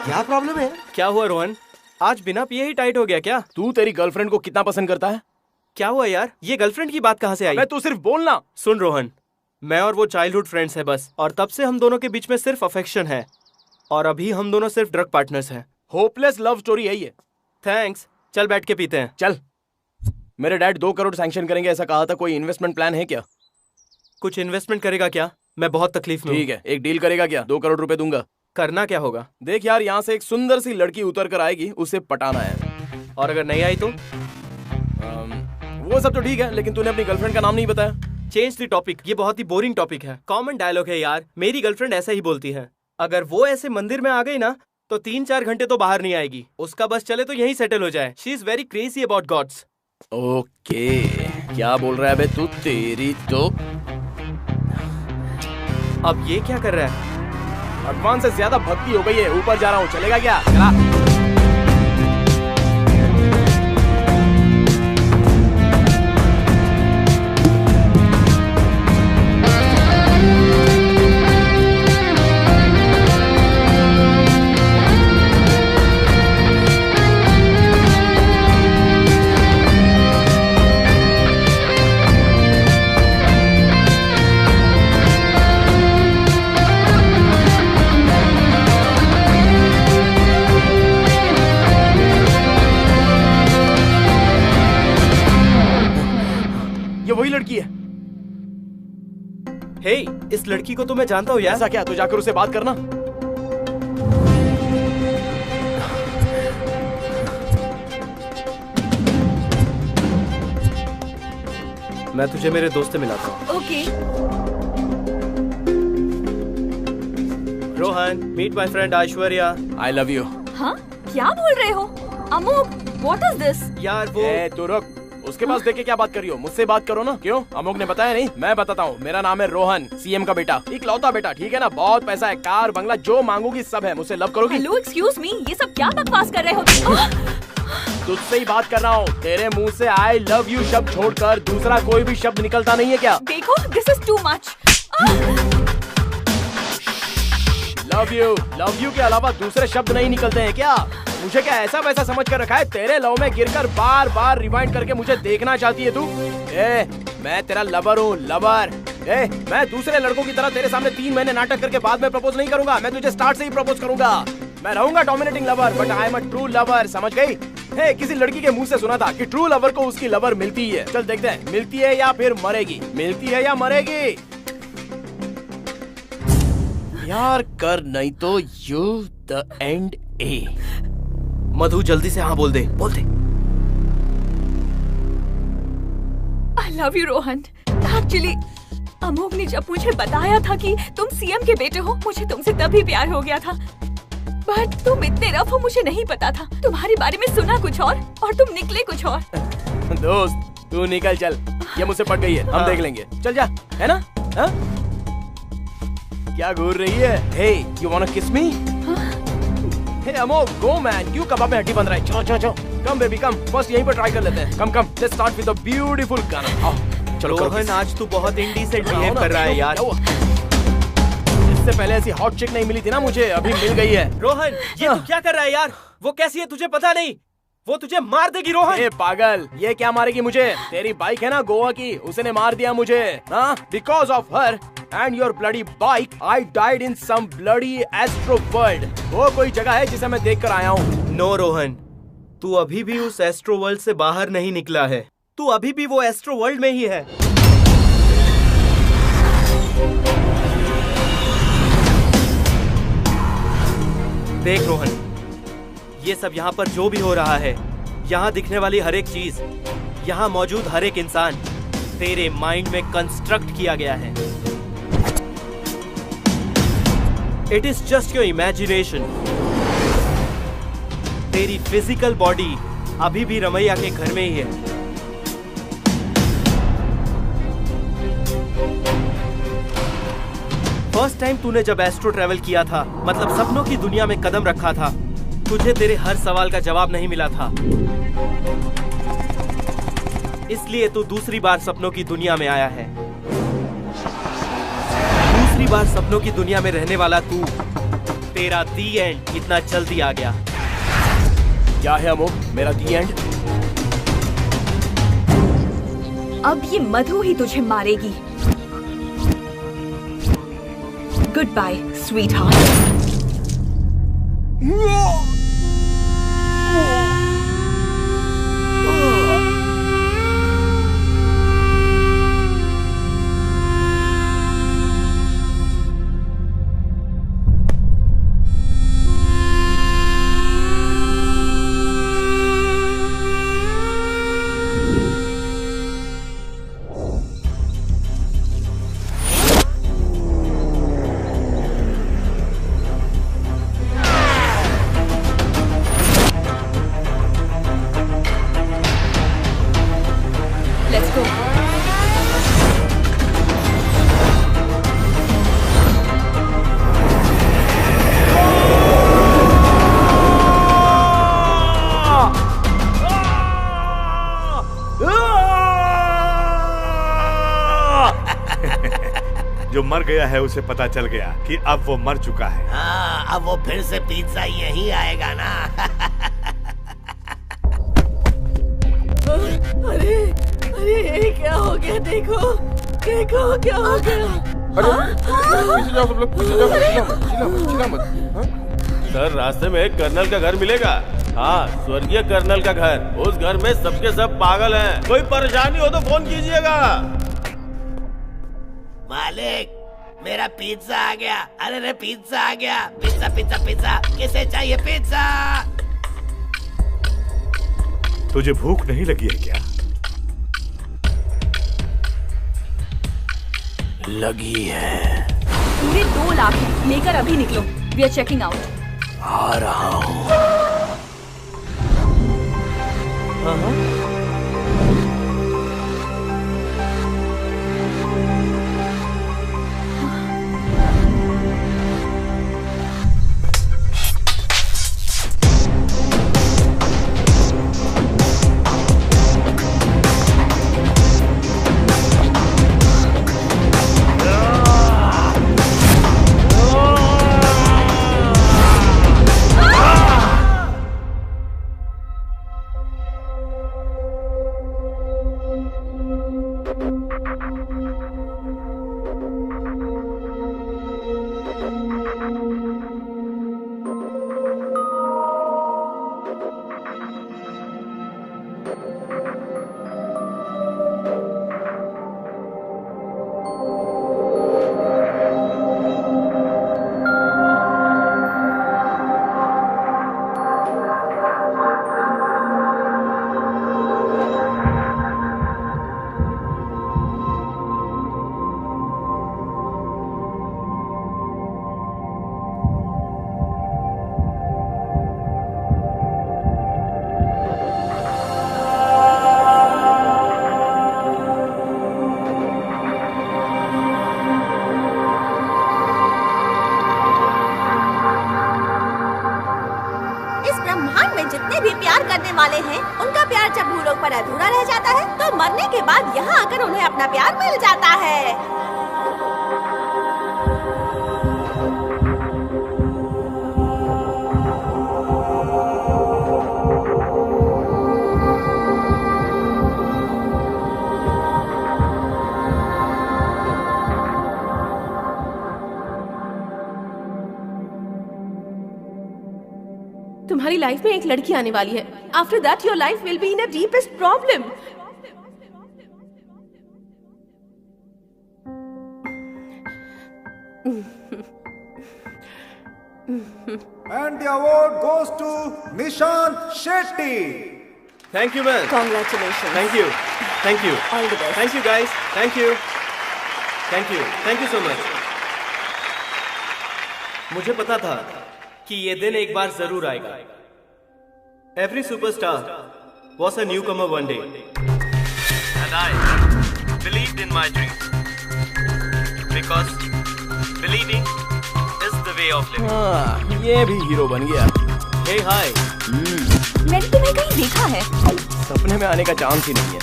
क्या प्रॉब्लम है? क्या हुआ रोहन? आज बिना पिए ही टाइट हो गया क्या? तू तेरी गर्लफ्रेंड को कितना पसंद करता है? क्या हुआ यार? ये गर्लफ्रेंड की बात कहाँ से आई? मैं तू सिर्फ बोलना। सुन रोहन, मैं और वो चाइल्डहुड फ्रेंड्स है बस, और तब से हम दोनों के बीच में सिर्फ अफेक्शन है, और अभी हम दोनों सिर्फ ड्रग पार्टनर्स हैं। होपलेस लव स्टोरी है ये। थैंक्स, चल बैठ के पीते हैं। चल। मेरे डैड 2 करोड़ सैंक्शन करेंगे ऐसा कहा था, कोई इन्वेस्टमेंट प्लान है क्या? कुछ इन्वेस्टमेंट करेगा क्या? मैं बहुत तकलीफ में हूँ। ठीक है, एक डील करेगा क्या? 2 करोड़ रुपए दूंगा। करना क्या होगा? देख यार, यहाँ से एक सुंदर सी लड़की उतर कर आएगी, उसे पटाना है। और अगर नहीं आई तो? वो सब तो ठीक है, लेकिन तूने अपनी गर्लफ्रेंड का नाम नहीं बताया। चेंज द टॉपिक, ये बहुत ही बोरिंग टॉपिक है। कॉमन डायलॉग है यार, मेरी गर्लफ्रेंड ऐसा ही बोलती है। अगर वो ऐसे मंदिर में आ गई ना तो 3-4 घंटे तो बाहर नहीं आएगी। उसका बस चले तो यहीं सेटल हो जाए। She is very crazy about God's. Okay, क्या बोल रहा है बे तू? तेरी तो अब ये क्या कर रहा है? भगवान से ज्यादा भक्ति हो गई है। ऊपर जा रहा हूँ, चलेगा क्या? चला। वही लड़की है। हे, इस लड़की को तो मैं जानता हूँ यार। ऐसा क्या? तो जाकर उसे बात करना। मैं तुझे मेरे दोस्त से मिलाता हूँ। Okay. Rohan, meet my friend Aishwarya. I love you. हाँ, क्या बोल रहे हो? Amok, what is this? यार वो तू रुक, उसके पास देख के क्या बात कर रही हो? मुझसे बात करो ना। क्यों? अमोक ने बताया नहीं? मैं बताता हूँ। मेरा नाम है रोहन, सीएम का बेटा, इकलौता बेटा, ठीक है ना? बहुत पैसा है, कार बंगला जो मांगोगी सब है। मुझसे लव करोगी? हेलो, एक्सक्यूज मी, ये सब क्या बकवास कर रहे हो? तुझसे ही बात कर रहा हूँ। तेरे मुंह से आई लव यू शब्द छोड़कर दूसरा कोई भी शब्द निकलता नहीं है क्या? देखो, this is too much. Love you के अलावा दूसरे शब्द नहीं निकलते हैं क्या? मुझे क्या ऐसा वैसा समझ कर रखा है? तेरे लव में गिरकर बार बार रिवाइंड करके मुझे देखना चाहती है तू? मैं तेरा लवर हूँ, लवर। मैं दूसरे लड़कों की तरह तेरे सामने 3 महीने नाटक करके बाद में प्रपोज नहीं करूंगा। मैं तुझे स्टार्ट से ही प्रपोज करूंगा। मैं रहूंगा dominating lover, but I am a true lover, समझ गई? किसी लड़की के मुंह से सुना था कि ट्रू लवर को उसकी लवर मिलती है। चल देखते हैं, मिलती है या फिर मरेगी? मिलती है या मरेगी? यार कर, नहीं तो यू द एंड ए। मधु, जल्दी से हाँ बोल दे, बोल दे। I love you Rohan. Actually Amogh ने जब मुझे बताया था कि तुम सीएम के बेटे हो, मुझे तुमसे तभी प्यार हो गया था। बट तुम इतने रफ हो, मुझे नहीं पता था। तुम्हारे बारे में सुना कुछ और तुम निकले कुछ और। दोस्त तू निकल चल, ये मुझसे पट गई है, हम देख लेंगे। चल जा, है ना? हा? क्या घूर रही है? हे, यू वांना किस मी? हे अमोक, गो मैन, क्यों कबाब में हड्डी बन रहा है? चलो चलो चलो, कम बेबी कम, फर्स्ट यहीं पर ट्राई कर लेते हैं। Come come, let's start with a beautiful गाना। आओ चलो। रोहन, आज तू बहुत इंडिसेंट बिहेव कर रहा है यार। इससे पहले ऐसी हॉट चिक नहीं मिली थी ना मुझे, अभी मिल गई है। रोहन, ये तू क्या कर रहा है यार? वो कैसी है तुझे पता नहीं? वो तुझे मार देगी रोहन। ए पागल, ये क्या मारेगी मुझे? तेरी बाइक है ना गोवा की, उसने मार दिया मुझे। हाँ, because of her and your bloody bike, I died in some bloody astro world. वो कोई जगह है जिसे मैं देख कर आया हूँ। नो रोहन, तू अभी भी उस एस्ट्रो वर्ल्ड से बाहर नहीं निकला है। तू अभी भी वो एस्ट्रो वर्ल्ड में ही है। देख रोहन, ये सब यहाँ पर जो भी हो रहा है, यहाँ दिखने वाली हर एक चीज, यहाँ मौजूद हर एक इंसान तेरे माइंड में कंस्ट्रक्ट किया गया है। It is just your imagination. तेरी फिजिकल बॉडी अभी भी रमैया के घर में ही है। फर्स्ट टाइम तूने जब एस्ट्रो ट्रैवल किया था, मतलब सपनों की दुनिया में कदम रखा था, तुझे तेरे हर सवाल का जवाब नहीं मिला था। इसलिए तू दूसरी बार सपनों की दुनिया में आया है। दूसरी बार सपनों की दुनिया में रहने वाला तू, तेरा दी एंड इतना जल्दी आ गया। क्या है अमोघ मेरा दी एंड? अब ये मधु ही तुझे मारेगी। Goodbye sweetheart. जो मर गया है उसे पता चल गया कि अब वो मर चुका है। हाँ, अब वो फिर से पिज्जा यही आएगा ना। अरे अरे ये क्या हो गया? देखो देखो क्या हो गया। पीछे जाओ सब लोग, पीछे जाओ, चिल्ला मत। सर रास्ते में एक कर्नल का घर मिलेगा। हाँ, स्वर्गीय कर्नल का घर। उस घर में सबके सब पागल हैं। कोई परेशानी हो तो फोन कीजिएगा। मालिक, मेरा पिज्जा आ गया। अरे रे पिज्जा आ गया। पिज्जा पिज्जा पिज्जा, किसे चाहिए पिज्जा? तुझे भूख नहीं लगी है क्या? लगी है। पूरे 2 लाख है, लेकर अभी निकलो। We are checking out. आ रहा हूँ। वाले हैं, उनका प्यार जब भूलों पर अधूरा रह जाता है तो मरने के बाद यहाँ आकर उन्हें अपना प्यार मिल जाता है। तुम्हारी लाइफ में एक लड़की आने वाली है। After that your life will be in a deepest problem. And the award goes to Nishant Shetty. Thank you, man. Congratulations. Thank you. Thank you. All the best. Thank you, guys. Thank you. Thank you. Thank you so much. मुझे पता था कि ये दिन एक बार जरूर आएगा. Every superstar was a newcomer one day. And I believed in my dream. Because believing is the way of living. हाँ, ये भी हीरो बन गया. Hey, hi. मैंने तुम्हें कहीं देखा है. सपने में आने का चांस ही नहीं है.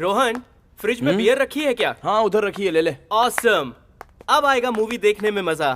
रोहन, फ्रिज में बियर रखी है क्या? हाँ, उधर रखी है, ले ले. Awesome. अब आएगा मूवी देखने में मजा.